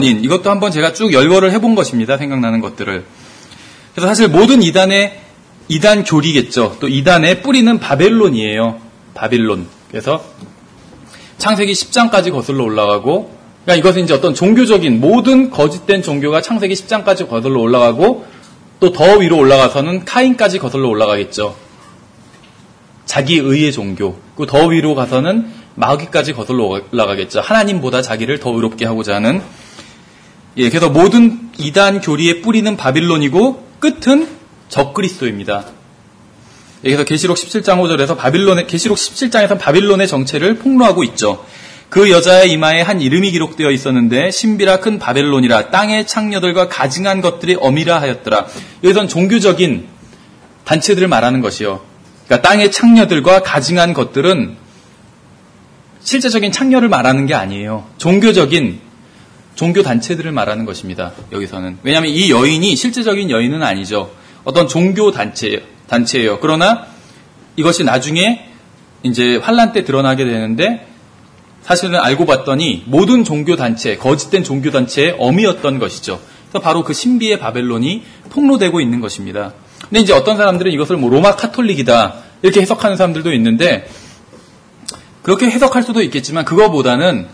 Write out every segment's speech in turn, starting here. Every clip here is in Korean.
이것도 한번 제가 쭉 열거를 해본 것입니다. 생각나는 것들을. 그래서 사실 모든 이단 교리겠죠. 또 이단의 뿌리는 바벨론이에요. 바빌론. 그래서 창세기 10장까지 거슬러 올라가고, 그러니까 이것은 이제 어떤 종교적인 모든 거짓된 종교가 창세기 10장까지 거슬러 올라가고, 또 더 위로 올라가서는 카인까지 거슬러 올라가겠죠. 자기 의의 종교. 그리고 더 위로 가서는 마귀까지 거슬러 올라가겠죠. 하나님보다 자기를 더 의롭게 하고자 하는. 그래서 모든 이단 교리의 뿌리는 바빌론이고 끝은 적그리스도입니다. 여기서 계시록 17장 5절에서 계시록 17장에서 바빌론의 정체를 폭로하고 있죠. 그 여자의 이마에 한 이름이 기록되어 있었는데 신비라 큰 바벨론이라 땅의 창녀들과 가증한 것들이 어미라 하였더라. 여기서는 종교적인 단체들을 말하는 것이요. 그러니까 땅의 창녀들과 가증한 것들은 실제적인 창녀를 말하는 게 아니에요. 종교적인 종교 단체들을 말하는 것입니다. 여기서는. 왜냐하면 이 여인이 실제적인 여인은 아니죠. 어떤 종교 단체예요. 그러나 이것이 나중에 이제 환란 때 드러나게 되는데 사실은 알고 봤더니 모든 종교 단체, 거짓된 종교 단체의 어미였던 것이죠. 그래서 바로 그 신비의 바벨론이 폭로되고 있는 것입니다. 근데 이제 어떤 사람들은 이것을 뭐 로마 카톨릭이다 이렇게 해석하는 사람들도 있는데 그렇게 해석할 수도 있겠지만 그거보다는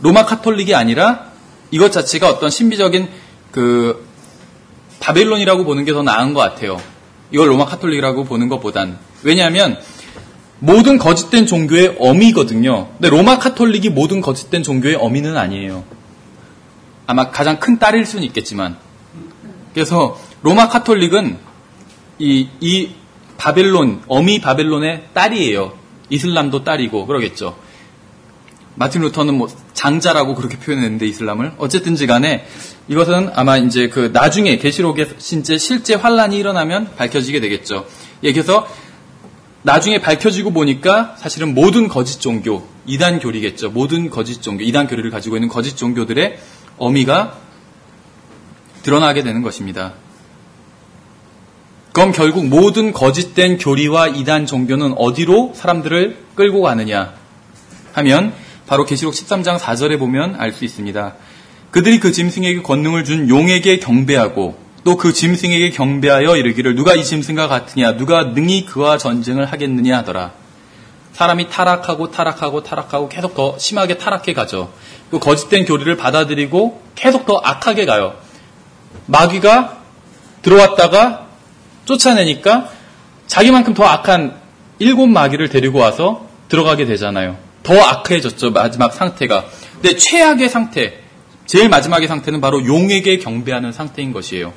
로마 카톨릭이 아니라 이것 자체가 어떤 신비적인 그 바벨론이라고 보는 게 더 나은 것 같아요. 이걸 로마 카톨릭이라고 보는 것보단. 왜냐하면 모든 거짓된 종교의 어미거든요. 근데 로마 카톨릭이 모든 거짓된 종교의 어미는 아니에요. 아마 가장 큰 딸일 수는 있겠지만. 그래서 로마 카톨릭은 이 바벨론, 어미 바벨론의 딸이에요. 이슬람도 딸이고 그러겠죠. 마틴 루터는 뭐 장자라고 그렇게 표현했는데 이슬람을. 어쨌든지 간에 이것은 아마 이제 그 나중에 계시록에 실제 환란이 일어나면 밝혀지게 되겠죠. 그래서 나중에 밝혀지고 보니까 사실은 모든 거짓 종교, 이단 교리겠죠. 모든 거짓 종교, 이단 교리를 가지고 있는 거짓 종교들의 어미가 드러나게 되는 것입니다. 그럼 결국 모든 거짓된 교리와 이단 종교는 어디로 사람들을 끌고 가느냐 하면 바로 계시록 13장 4절에 보면 알 수 있습니다. 그들이 그 짐승에게 권능을 준 용에게 경배하고 또 그 짐승에게 경배하여 이르기를 누가 이 짐승과 같으냐 누가 능히 그와 전쟁을 하겠느냐 하더라. 사람이 타락하고 계속 더 심하게 타락해 가죠. 그 거짓된 교리를 받아들이고 계속 더 악하게 가요. 마귀가 들어왔다가 쫓아내니까 자기만큼 더 악한 7 마귀를 데리고 와서 들어가게 되잖아요. 더 악해졌죠. 마지막 상태가. 근데 최악의 상태, 제일 마지막의 상태는 바로 용에게 경배하는 상태인 것이에요.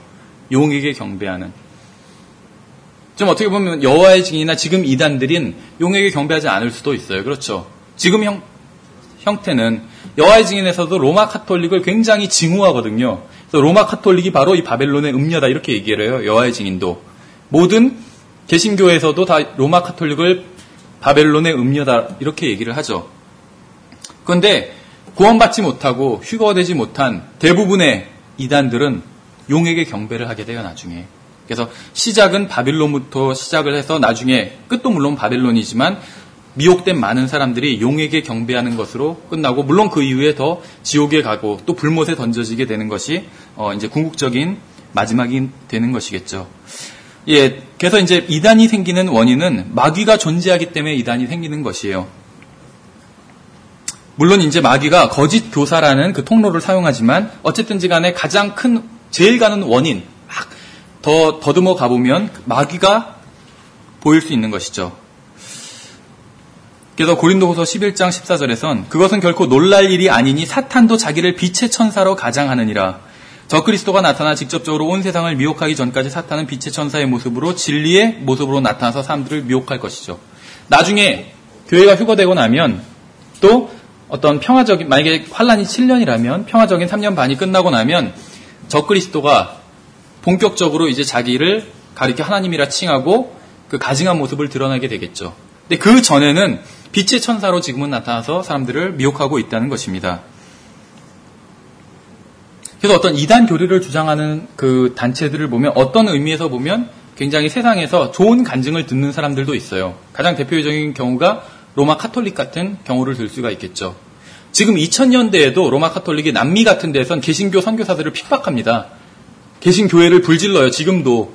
용에게 경배하는. 좀 어떻게 보면 여호와의 증인이나 지금 이단들인 용에게 경배하지 않을 수도 있어요. 그렇죠. 지금 형태는 여호와의 증인에서도 로마 카톨릭을 굉장히 징후하거든요. 그래서 로마 카톨릭이 바로 이 바벨론의 음녀다 이렇게 얘기를 해요. 여호와의 증인도. 모든 개신교에서도 다 로마 카톨릭을 바벨론의 음녀다 이렇게 얘기를 하죠. 그런데 구원받지 못하고 휴거되지 못한 대부분의 이단들은 용에게 경배를 하게 돼요. 나중에. 그래서 시작은 바빌론부터 시작을 해서 나중에 끝도 물론 바벨론이지만 미혹된 많은 사람들이 용에게 경배하는 것으로 끝나고 물론 그 이후에 더 지옥에 가고 또 불못에 던져지게 되는 것이 이제 궁극적인 마지막이 되는 것이겠죠. 예, 그래서 이제 이단이 생기는 원인은 마귀가 존재하기 때문에 이단이 생기는 것이에요. 물론 이제 마귀가 거짓 교사라는 그 통로를 사용하지만 어쨌든지 간에 가장 큰 제일 가는 원인 막 더듬어 가보면 마귀가 보일 수 있는 것이죠. 그래서 고린도후서 11장 14절에선 그것은 결코 놀랄 일이 아니니 사탄도 자기를 빛의 천사로 가장하느니라. 적그리스도가 나타나 직접적으로 온 세상을 미혹하기 전까지 사탄은 빛의 천사의 모습으로 진리의 모습으로 나타나서 사람들을 미혹할 것이죠. 나중에 교회가 휴거되고 나면 또 어떤 평화적인, 만약에 환란이 7년이라면 평화적인 3년 반이 끝나고 나면 적그리스도가 본격적으로 이제 자기를 가리켜 하나님이라 칭하고 그 가증한 모습을 드러나게 되겠죠. 근데 그 전에는 빛의 천사로 지금은 나타나서 사람들을 미혹하고 있다는 것입니다. 그래서 어떤 이단 교리를 주장하는 그 단체들을 보면 어떤 의미에서 보면 굉장히 세상에서 좋은 간증을 듣는 사람들도 있어요. 가장 대표적인 경우가 로마 카톨릭 같은 경우를 들 수가 있겠죠. 지금 2000년대에도 로마 카톨릭이 남미 같은 데선 개신교 선교사들을 핍박합니다. 개신교회를 불질러요, 지금도.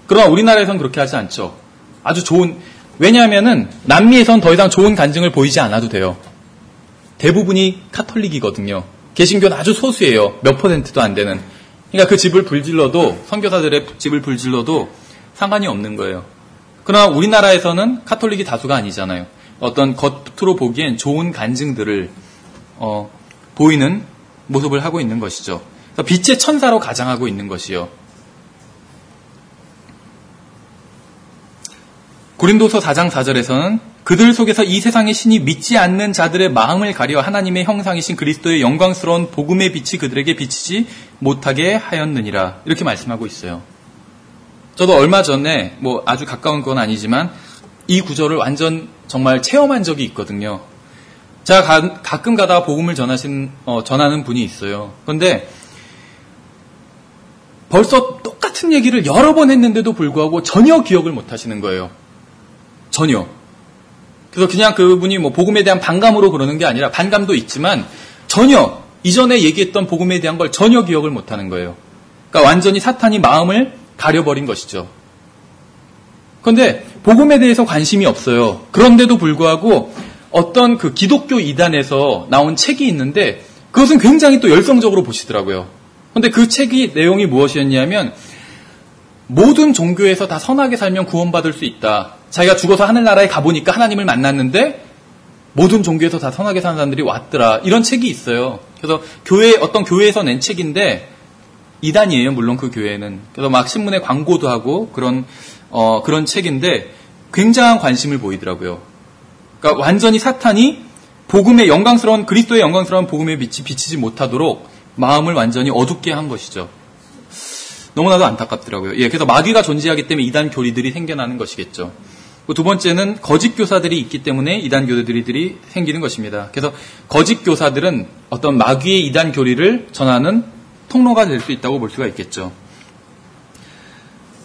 그러나 우리나라에선 그렇게 하지 않죠. 아주 좋은, 왜냐하면은 남미에선 더 이상 좋은 간증을 보이지 않아도 돼요. 대부분이 카톨릭이거든요. 개신교는 아주 소수예요. 몇 %도 안 되는. 그러니까 그 집을 불질러도, 선교사들의 집을 불질러도 상관이 없는 거예요. 그러나 우리나라에서는 카톨릭이 다수가 아니잖아요. 어떤 겉으로 보기엔 좋은 간증들을 보이는 모습을 하고 있는 것이죠. 빛의 천사로 가장하고 있는 것이요. 고린도서 4장 4절에서는 그들 속에서 이 세상의 신이 믿지 않는 자들의 마음을 가려 하나님의 형상이신 그리스도의 영광스러운 복음의 빛이 그들에게 비치지 못하게 하였느니라. 이렇게 말씀하고 있어요. 저도 얼마 전에 뭐 아주 가까운 건 아니지만 이 구절을 완전 정말 체험한 적이 있거든요. 제가 가끔 가다가 복음을 전하는 분이 있어요. 그런데 벌써 똑같은 얘기를 여러 번 했는데도 불구하고 전혀 기억을 못 하시는 거예요. 전혀. 그래서 그냥 그분이 뭐 복음에 대한 반감으로 그러는 게 아니라 반감도 있지만 전혀 이전에 얘기했던 복음에 대한 걸 전혀 기억을 못 하는 거예요. 그러니까 완전히 사탄이 마음을 가려버린 것이죠. 그런데 복음에 대해서 관심이 없어요. 그런데도 불구하고 어떤 그 기독교 이단에서 나온 책이 있는데 그것은 굉장히 또 열성적으로 보시더라고요. 그런데 그 책이 내용이 무엇이었냐면 모든 종교에서 다 선하게 살면 구원받을 수 있다. 자기가 죽어서 하늘나라에 가보니까 하나님을 만났는데 모든 종교에서 다 선하게 사는 사람들이 왔더라. 이런 책이 있어요. 그래서 어떤 교회에서 낸 책인데 이단이에요. 물론 그 교회는. 그래서 막 신문에 광고도 하고 그런 책인데 굉장한 관심을 보이더라고요. 그러니까 완전히 사탄이 복음의 영광스러운 그리스도의 영광스러운 복음의 빛이 비치지 못하도록 마음을 완전히 어둡게 한 것이죠. 너무나도 안타깝더라고요. 예, 그래서 마귀가 존재하기 때문에 이단 교리들이 생겨나는 것이겠죠. 두 번째는 거짓 교사들이 있기 때문에 이단 교리들이 생기는 것입니다. 그래서 거짓 교사들은 어떤 마귀의 이단 교리를 전하는 통로가 될 수 있다고 볼 수가 있겠죠.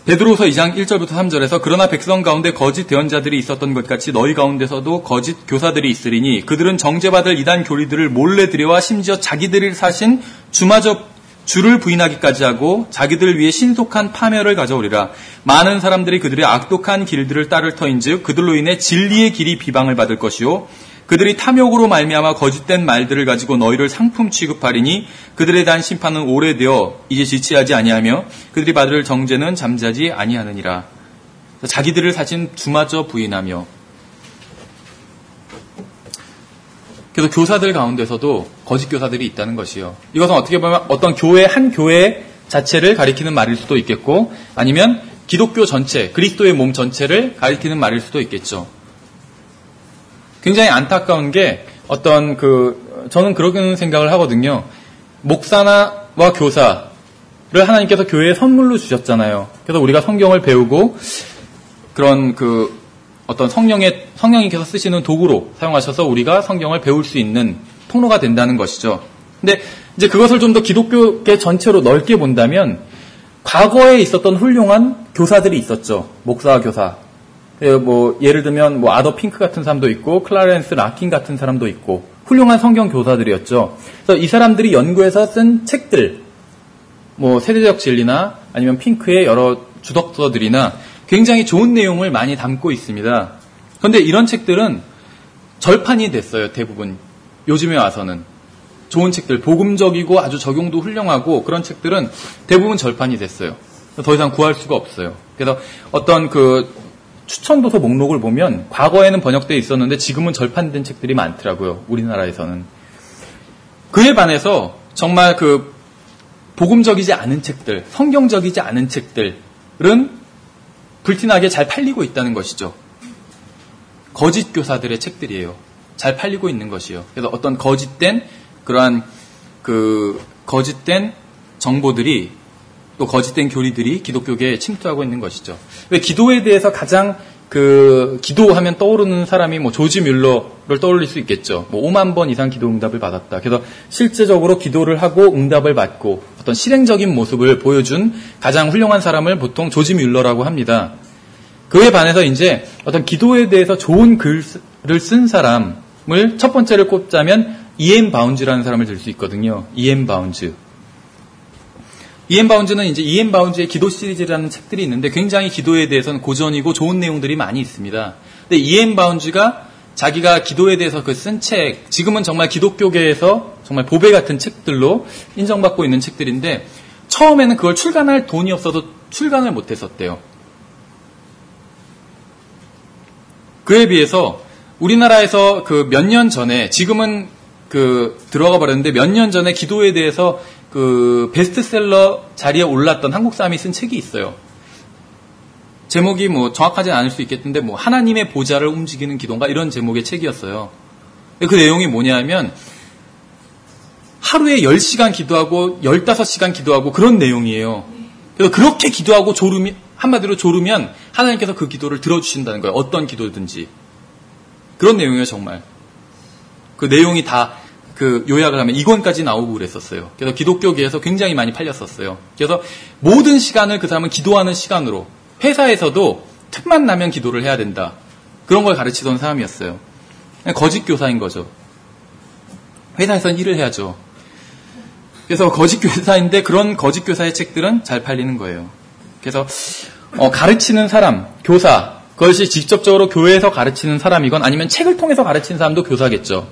베드로서 2장 1절부터 3절에서 그러나 백성 가운데 거짓 대언자들이 있었던 것 같이 너희 가운데서도 거짓 교사들이 있으리니 그들은 정죄받을 이단 교리들을 몰래 들여와 심지어 자기들이 사신 주마저 주를 부인하기까지 하고 자기들 위해 신속한 파멸을 가져오리라. 많은 사람들이 그들의 악독한 길들을 따를 터인즉 그들로 인해 진리의 길이 비방을 받을 것이요 그들이 탐욕으로 말미암아 거짓된 말들을 가지고 너희를 상품 취급하리니 그들에 대한 심판은 오래되어 이제 지체하지 아니하며 그들이 받을 정죄는 잠자지 아니하느니라. 자기들을 사신 주마저 부인하며. 그래서 교사들 가운데서도 거짓 교사들이 있다는 것이요. 이것은 어떻게 보면 어떤 한 교회 자체를 가리키는 말일 수도 있겠고 아니면 기독교 전체, 그리스도의 몸 전체를 가리키는 말일 수도 있겠죠. 굉장히 안타까운 게 저는 그런 생각을 하거든요. 목사와 교사를 하나님께서 교회에 선물로 주셨잖아요. 그래서 우리가 성경을 배우고 그런 어떤 성령님께서 쓰시는 도구로 사용하셔서 우리가 성경을 배울 수 있는 통로가 된다는 것이죠. 근데 이제 그것을 좀 더 기독교계 전체로 넓게 본다면 과거에 있었던 훌륭한 교사들이 있었죠. 목사와 교사. 예를 들면 아더 핑크 같은 사람도 있고 클라렌스 라킨 같은 사람도 있고 훌륭한 성경 교사들이었죠. 그래서 이 사람들이 연구해서 쓴 책들, 세대적 진리나 아니면 핑크의 여러 주덕서들이나 굉장히 좋은 내용을 많이 담고 있습니다. 그런데 이런 책들은 절판이 됐어요. 대부분. 요즘에 와서는. 좋은 책들, 복음적이고 아주 적용도 훌륭하고 그런 책들은 대부분 절판이 됐어요. 더 이상 구할 수가 없어요. 그래서 어떤 추천도서 목록을 보면 과거에는 번역되어 있었는데 지금은 절판된 책들이 많더라고요. 우리나라에서는. 그에 반해서 정말 복음적이지 않은 책들, 성경적이지 않은 책들은 불티나게 잘 팔리고 있다는 것이죠. 거짓 교사들의 책들이에요. 잘 팔리고 있는 것이에요. 그래서 어떤 거짓된 그러한 거짓된 정보들이 또 거짓된 교리들이 기독교계에 침투하고 있는 것이죠. 왜 기도에 대해서 가장 기도하면 떠오르는 사람이 조지 뮬러를 떠올릴 수 있겠죠. 5만 번 이상 기도 응답을 받았다. 그래서 실제적으로 기도를 하고 응답을 받고 어떤 실행적인 모습을 보여준 가장 훌륭한 사람을 보통 조지 뮬러라고 합니다. 그에 반해서 이제 어떤 기도에 대해서 좋은 글을 쓴 사람을 첫 번째를 꼽자면 E.M. 바운즈라는 사람을 들 수 있거든요. E.M. 바운즈. E.M. 바운즈는 이제 E.M. 바운즈의 기도 시리즈라는 책들이 있는데 굉장히 기도에 대해서는 고전이고 좋은 내용들이 많이 있습니다. 근데 E.M. 바운즈가 자기가 기도에 대해서 그 쓴 책, 지금은 정말 기독교계에서 정말 보배 같은 책들로 인정받고 있는 책들인데 처음에는 그걸 출간할 돈이 없어서 출간을 못했었대요. 그에 비해서 우리나라에서 그 몇 년 전에, 지금은 들어가 버렸는데 몇 년 전에 기도에 대해서 그 베스트셀러 자리에 올랐던 한국 사람이 쓴 책이 있어요. 제목이 뭐 정확하진 않을 수 있겠는데 뭐 하나님의 보좌를 움직이는 기도인가 이런 제목의 책이었어요. 그 내용이 뭐냐면 하루에 10시간 기도하고 15시간 기도하고 그런 내용이에요. 그래서 그렇게 기도하고 한마디로 졸으면 하나님께서 그 기도를 들어주신다는 거예요. 어떤 기도든지. 그런 내용이에요, 정말. 그 내용이 다 요약을 하면 2권까지 나오고 그랬었어요. 그래서 기독교계에서 굉장히 많이 팔렸었어요. 그래서 모든 시간을 그 사람은 기도하는 시간으로, 회사에서도 틈만 나면 기도를 해야 된다. 그런 걸 가르치던 사람이었어요. 거짓 교사인 거죠. 회사에서는 일을 해야죠. 그래서 거짓 교사인데 그런 거짓 교사의 책들은 잘 팔리는 거예요. 그래서 가르치는 사람, 교사, 그것이 직접적으로 교회에서 가르치는 사람이건 아니면 책을 통해서 가르치는 사람도 교사겠죠.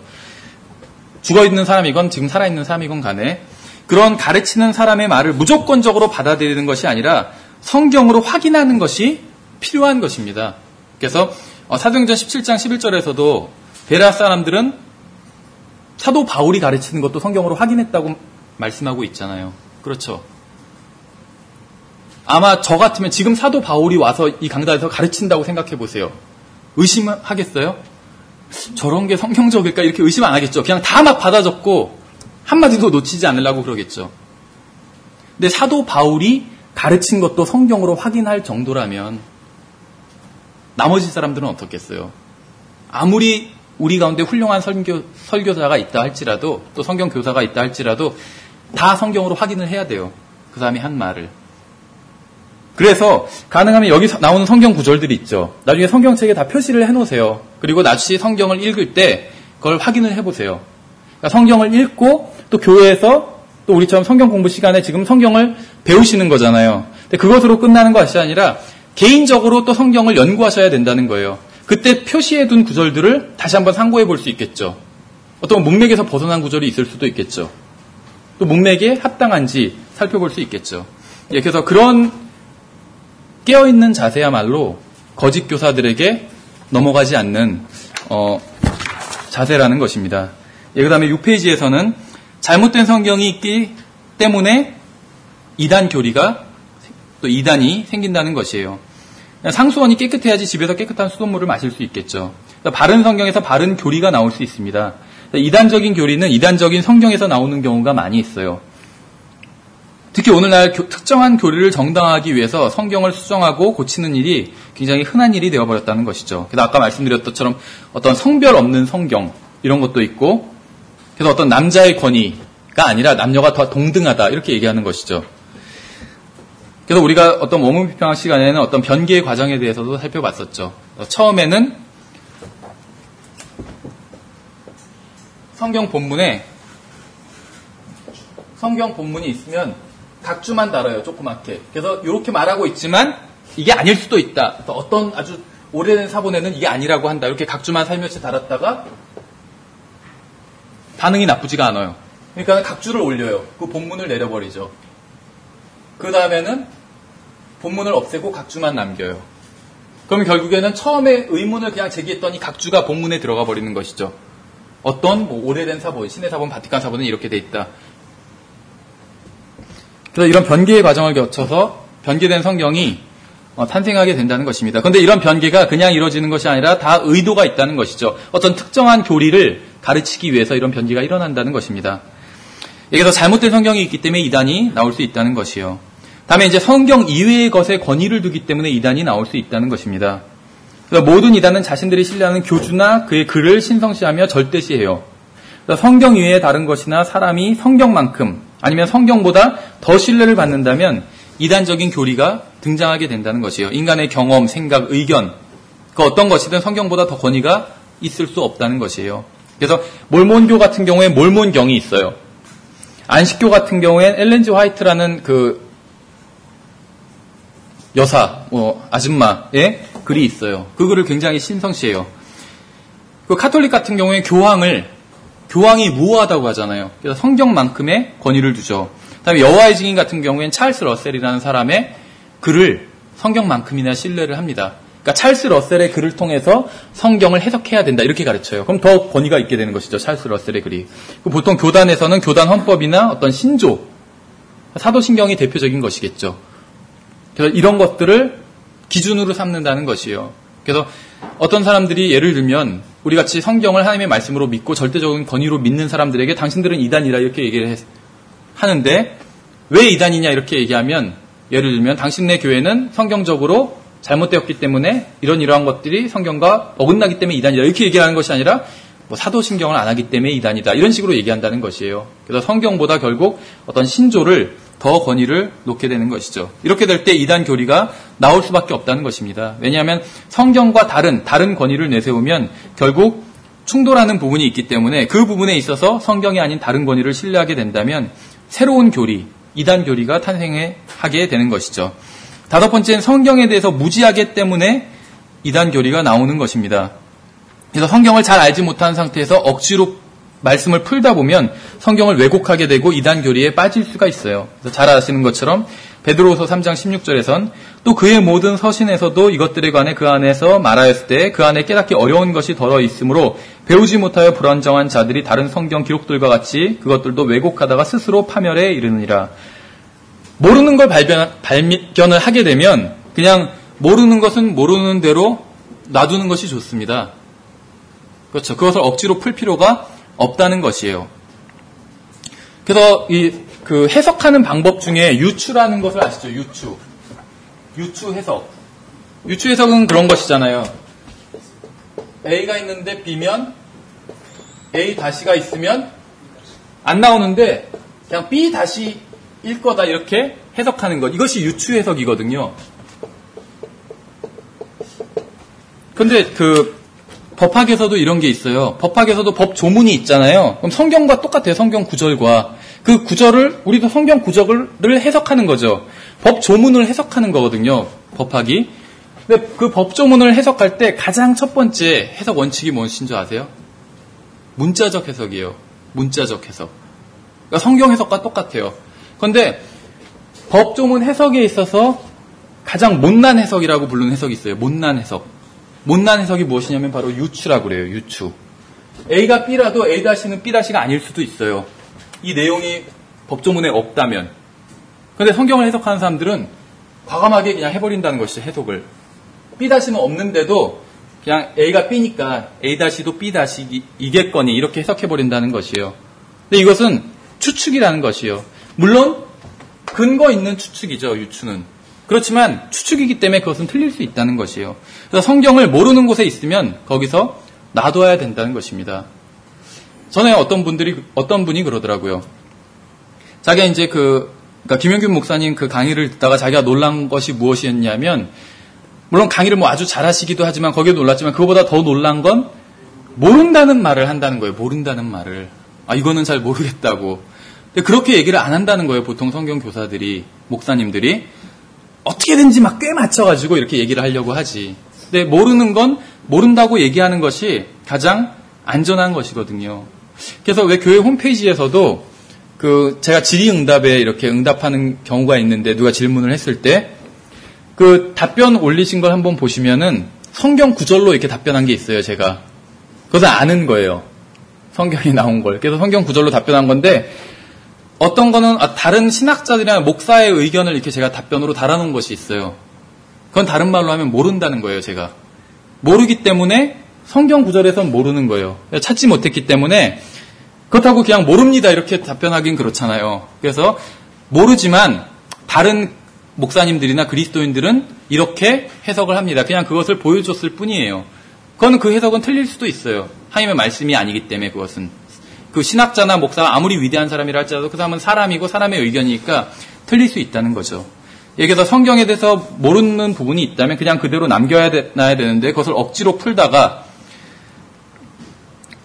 죽어있는 사람이건 지금 살아있는 사람이건 간에 그런 가르치는 사람의 말을 무조건적으로 받아들이는 것이 아니라 성경으로 확인하는 것이 필요한 것입니다. 그래서 사도행전 17장 11절에서도 베레아 사람들은 사도 바울이 가르치는 것도 성경으로 확인했다고 말씀하고 있잖아요. 그렇죠. 아마 저 같으면 지금 사도 바울이 와서 이 강단에서 가르친다고 생각해 보세요. 의심하겠어요? 저런 게 성경적일까? 이렇게 의심 안 하겠죠. 그냥 다 막 받아 적고 한마디도 놓치지 않으려고 그러겠죠. 근데 사도 바울이 가르친 것도 성경으로 확인할 정도라면 나머지 사람들은 어떻겠어요? 아무리 우리 가운데 훌륭한 설교자가 있다 할지라도 또 성경 교사가 있다 할지라도 다 성경으로 확인을 해야 돼요. 그 사람이 한 말을. 그래서 가능하면 여기 나오는 성경 구절들이 있죠. 나중에 성경책에 다 표시를 해놓으세요. 그리고 다시 성경을 읽을 때 그걸 확인을 해보세요. 그러니까 성경을 읽고 또 교회에서 또 우리처럼 성경 공부 시간에 지금 성경을 배우시는 거잖아요. 근데 그것으로 끝나는 것이 아니라 개인적으로 또 성경을 연구하셔야 된다는 거예요. 그때 표시해둔 구절들을 다시 한번 상고해 볼 수 있겠죠. 어떤 문맥에서 벗어난 구절이 있을 수도 있겠죠. 또 문맥에 합당한지 살펴볼 수 있겠죠. 예, 그래서 그런 깨어있는 자세야말로 거짓 교사들에게 넘어가지 않는 자세라는 것입니다. 예, 그 다음에 6페이지에서는 잘못된 성경이 있기 때문에 이단 교리가 또 이단이 생긴다는 것이에요. 상수원이 깨끗해야지 집에서 깨끗한 수돗물을 마실 수 있겠죠. 바른 성경에서 바른 교리가 나올 수 있습니다. 이단적인 교리는 이단적인 성경에서 나오는 경우가 많이 있어요. 특히 오늘날 특정한 교리를 정당화하기 위해서 성경을 수정하고 고치는 일이 굉장히 흔한 일이 되어버렸다는 것이죠. 그래서 아까 말씀드렸던 것처럼 어떤 성별 없는 성경 이런 것도 있고 그래서 어떤 남자의 권위가 아니라 남녀가 더 동등하다 이렇게 얘기하는 것이죠. 그래서 우리가 어떤 원문 비평학 시간에는 어떤 변개의 과정에 대해서도 살펴봤었죠. 처음에는 성경 본문이 있으면 각주만 달아요, 조그맣게. 그래서 이렇게 말하고 있지만 이게 아닐 수도 있다. 어떤 아주 오래된 사본에는 이게 아니라고 한다. 이렇게 각주만 살며시 달았다가 반응이 나쁘지가 않아요. 그러니까 각주를 올려요. 그 본문을 내려버리죠. 그 다음에는 본문을 없애고 각주만 남겨요. 그럼 결국에는 처음에 의문을 그냥 제기했더니 각주가 본문에 들어가 버리는 것이죠. 어떤 오래된 사본, 신의 사본, 바티칸 사본은 이렇게 돼 있다. 그래서 이런 변개의 과정을 거쳐서 변개된 성경이 탄생하게 된다는 것입니다. 그런데 이런 변개가 그냥 이루어지는 것이 아니라 다 의도가 있다는 것이죠. 어떤 특정한 교리를 가르치기 위해서 이런 변개가 일어난다는 것입니다. 여기서 잘못된 성경이 있기 때문에 이단이 나올 수 있다는 것이요. 다음에 이제 성경 이외의 것에 권위를 두기 때문에 이단이 나올 수 있다는 것입니다. 그래서 모든 이단은 자신들이 신뢰하는 교주나 그의 글을 신성시하며 절대시해요. 성경 이외의 다른 것이나 사람이 성경만큼 아니면 성경보다 더 신뢰를 받는다면 이단적인 교리가 등장하게 된다는 것이에요. 인간의 경험, 생각, 의견 그 어떤 것이든 성경보다 더 권위가 있을 수 없다는 것이에요. 그래서 몰몬교 같은 경우에 몰몬경이 있어요. 안식교 같은 경우엔 엘렌 G 화이트라는 그 여사, 아줌마의 글이 있어요. 그 글을 굉장히 신성시해요. 그 카톨릭 같은 경우에 교황이 무호하다고 하잖아요. 그래서 성경만큼의 권위를 두죠. 그다음에 여호와의 증인 같은 경우엔 찰스 러셀이라는 사람의 글을 성경만큼이나 신뢰를 합니다. 그러니까 찰스 러셀의 글을 통해서 성경을 해석해야 된다 이렇게 가르쳐요. 그럼 더 권위가 있게 되는 것이죠. 찰스 러셀의 글이. 보통 교단에서는 교단 헌법이나 어떤 신조, 사도신경이 대표적인 것이겠죠. 그래서 이런 것들을 기준으로 삼는다는 것이에요. 그래서 어떤 사람들이 예를 들면 우리 같이 성경을 하나님의 말씀으로 믿고 절대적인 권위로 믿는 사람들에게 당신들은 이단이라 이렇게 얘기를 하는데 왜 이단이냐 이렇게 얘기하면 예를 들면 당신네 교회는 성경적으로 잘못되었기 때문에 이러한 것들이 성경과 어긋나기 때문에 이단이다 이렇게 얘기하는 것이 아니라 사도신경을 안 하기 때문에 이단이다 이런 식으로 얘기한다는 것이에요. 그래서 성경보다 결국 어떤 신조를 더 권위를 놓게 되는 것이죠. 이렇게 될 때 이단 교리가 나올 수밖에 없다는 것입니다. 왜냐하면 성경과 다른 권위를 내세우면 결국 충돌하는 부분이 있기 때문에 그 부분에 있어서 성경이 아닌 다른 권위를 신뢰하게 된다면 새로운 교리, 이단 교리가 탄생하게 되는 것이죠. 다섯 번째는 성경에 대해서 무지하기 때문에 이단 교리가 나오는 것입니다. 그래서 성경을 잘 알지 못한 상태에서 억지로 말씀을 풀다 보면 성경을 왜곡하게 되고 이단 교리에 빠질 수가 있어요. 그래서 잘 아시는 것처럼 베드로후서 3장 16절에선 또 그의 모든 서신에서도 이것들에 관해 그 안에서 말하였을 때 그 안에 깨닫기 어려운 것이 덜어 있으므로 배우지 못하여 불안정한 자들이 다른 성경 기록들과 같이 그것들도 왜곡하다가 스스로 파멸에 이르느니라. 모르는 걸 발견을 하게 되면 그냥 모르는 것은 모르는 대로 놔두는 것이 좋습니다. 그렇죠. 그것을 억지로 풀 필요가 없다는 것이에요. 그래서 그 해석하는 방법 중에 유추라는 것을 아시죠? 유추 해석. 유추 해석은 그런 것이잖아요. A가 있는데 B면 A 다시가 있으면 안 나오는데 그냥 B 다시일 거다 이렇게 해석하는 것. 이것이 유추 해석이거든요. 근데 법학에서도 이런 게 있어요. 법학에서도 법 조문이 있잖아요. 그럼 성경과 똑같아요. 성경 구절과. 그 구절을, 우리도 성경 구절을 해석하는 거죠. 법 조문을 해석하는 거거든요. 법학이. 근데 그 법 조문을 해석할 때 가장 첫 번째 해석 원칙이 무엇인 줄 아세요? 문자적 해석이에요. 문자적 해석. 그러니까 성경 해석과 똑같아요. 그런데 법 조문 해석에 있어서 가장 못난 해석이라고 부르는 해석이 있어요. 못난 해석. 못난 해석이 무엇이냐면 바로 유추라고 그래요. 유추. A가 B라도 A-는 B-가 아닐 수도 있어요. 이 내용이 법조문에 없다면. 그런데 성경을 해석하는 사람들은 과감하게 그냥 해버린다는 것이죠. 해석을. B-는 없는데도 그냥 A가 B니까 A-도 B-이겠거니 이렇게 해석해버린다는 것이에요. 근데 이것은 추측이라는 것이에요. 물론 근거 있는 추측이죠. 유추는. 그렇지만 추측이기 때문에 그것은 틀릴 수 있다는 것이에요. 그래서 성경을 모르는 곳에 있으면 거기서 놔둬야 된다는 것입니다. 전에 어떤 분이 그러더라고요. 자기가 이제 그러니까 김영균 목사님 그 강의를 듣다가 자기가 놀란 것이 무엇이었냐면, 물론 강의를 아주 잘하시기도 하지만 거기에 놀랐지만 그거보다 더 놀란 건 모른다는 말을 한다는 거예요. 모른다는 말을. 이거는 잘 모르겠다고. 근데 그렇게 얘기를 안 한다는 거예요. 보통 성경 교사들이, 목사님들이. 어떻게든지 막 꽤 맞춰가지고 이렇게 얘기를 하려고 하지. 근데 모르는 건 모른다고 얘기하는 것이 가장 안전한 것이거든요. 그래서 왜 교회 홈페이지에서도 제가 질의응답에 이렇게 응답하는 경우가 있는데 누가 질문을 했을 때 답변 올리신 걸 한번 보시면은 성경 구절로 이렇게 답변한 게 있어요, 제가. 그것을 아는 거예요. 성경이 나온 걸. 그래서 성경 구절로 답변한 건데 어떤 거는 다른 신학자들이나 목사의 의견을 이렇게 제가 답변으로 달아놓은 것이 있어요. 그건 다른 말로 하면 모른다는 거예요, 제가. 모르기 때문에 성경 구절에선 모르는 거예요. 찾지 못했기 때문에 그렇다고 그냥 모릅니다 이렇게 답변하긴 그렇잖아요. 그래서 모르지만 다른 목사님들이나 그리스도인들은 이렇게 해석을 합니다. 그냥 그것을 보여줬을 뿐이에요. 그건 그 해석은 틀릴 수도 있어요. 하나님의 말씀이 아니기 때문에 그것은. 그 신학자나 목사가 아무리 위대한 사람이라 할지라도 그 사람은 사람이고 사람의 의견이니까 틀릴 수 있다는 거죠. 여기서 성경에 대해서 모르는 부분이 있다면 그냥 그대로 남겨야 되는데 그것을 억지로 풀다가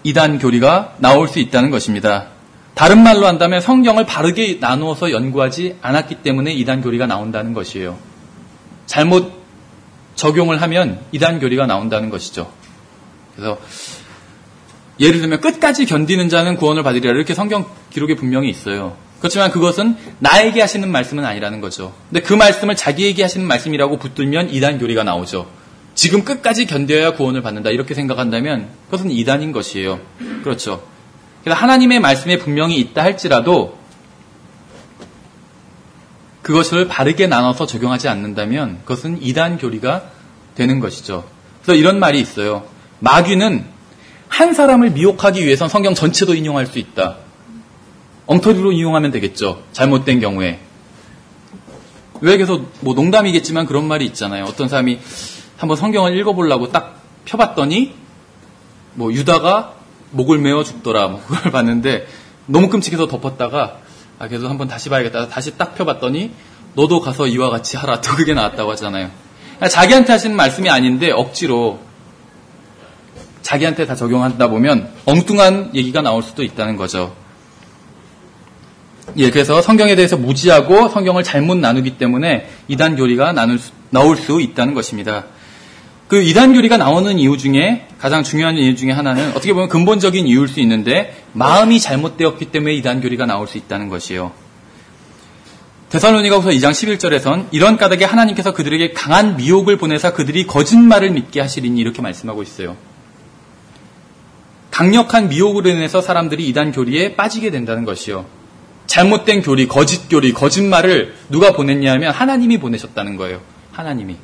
이단 교리가 나올 수 있다는 것입니다. 다른 말로 한다면 성경을 바르게 나누어서 연구하지 않았기 때문에 이단 교리가 나온다는 것이에요. 잘못 적용을 하면 이단 교리가 나온다는 것이죠. 그래서 예를 들면 끝까지 견디는 자는 구원을 받으리라 이렇게 성경 기록에 분명히 있어요. 그렇지만 그것은 나에게 하시는 말씀은 아니라는 거죠. 근데 그 말씀을 자기에게 하시는 말씀이라고 붙들면 이단 교리가 나오죠. 지금 끝까지 견뎌야 구원을 받는다 이렇게 생각한다면 그것은 이단인 것이에요. 그렇죠. 그래서 하나님의 말씀에 분명히 있다 할지라도 그것을 바르게 나눠서 적용하지 않는다면 그것은 이단 교리가 되는 것이죠. 그래서 이런 말이 있어요. 마귀는 한 사람을 미혹하기 위해선 성경 전체도 인용할 수 있다. 엉터리로 인용하면 되겠죠. 잘못된 경우에. 왜 그래서 뭐 농담이겠지만 그런 말이 있잖아요. 어떤 사람이 한번 성경을 읽어보려고 딱 펴봤더니 뭐 유다가 목을 메어 죽더라 뭐 그걸 봤는데 너무 끔찍해서 덮었다가 그래도 한번 다시 봐야겠다. 다시 딱 펴봤더니 너도 가서 이와 같이 하라. 또 그게 나왔다고 하잖아요. 자기한테 하시는 말씀이 아닌데 억지로 자기한테 다 적용하다 보면 엉뚱한 얘기가 나올 수도 있다는 거죠. 예, 그래서 성경에 대해서 무지하고 성경을 잘못 나누기 때문에 이단 교리가 나올 수 있다는 것입니다. 그 이단 교리가 나오는 이유 중에 가장 중요한 이유 중에 하나는 어떻게 보면 근본적인 이유일 수 있는데 마음이 잘못되었기 때문에 이단 교리가 나올 수 있다는 것이에요. 데살로니가후서 2장 11절에선 이런 까닭에 하나님께서 그들에게 강한 미혹을 보내사 그들이 거짓말을 믿게 하시리니 이렇게 말씀하고 있어요. 강력한 미혹으로 인해서 사람들이 이단 교리에 빠지게 된다는 것이요. 잘못된 교리, 거짓 교리, 거짓말을 누가 보냈냐 하면 하나님이 보내셨다는 거예요. 하나님이.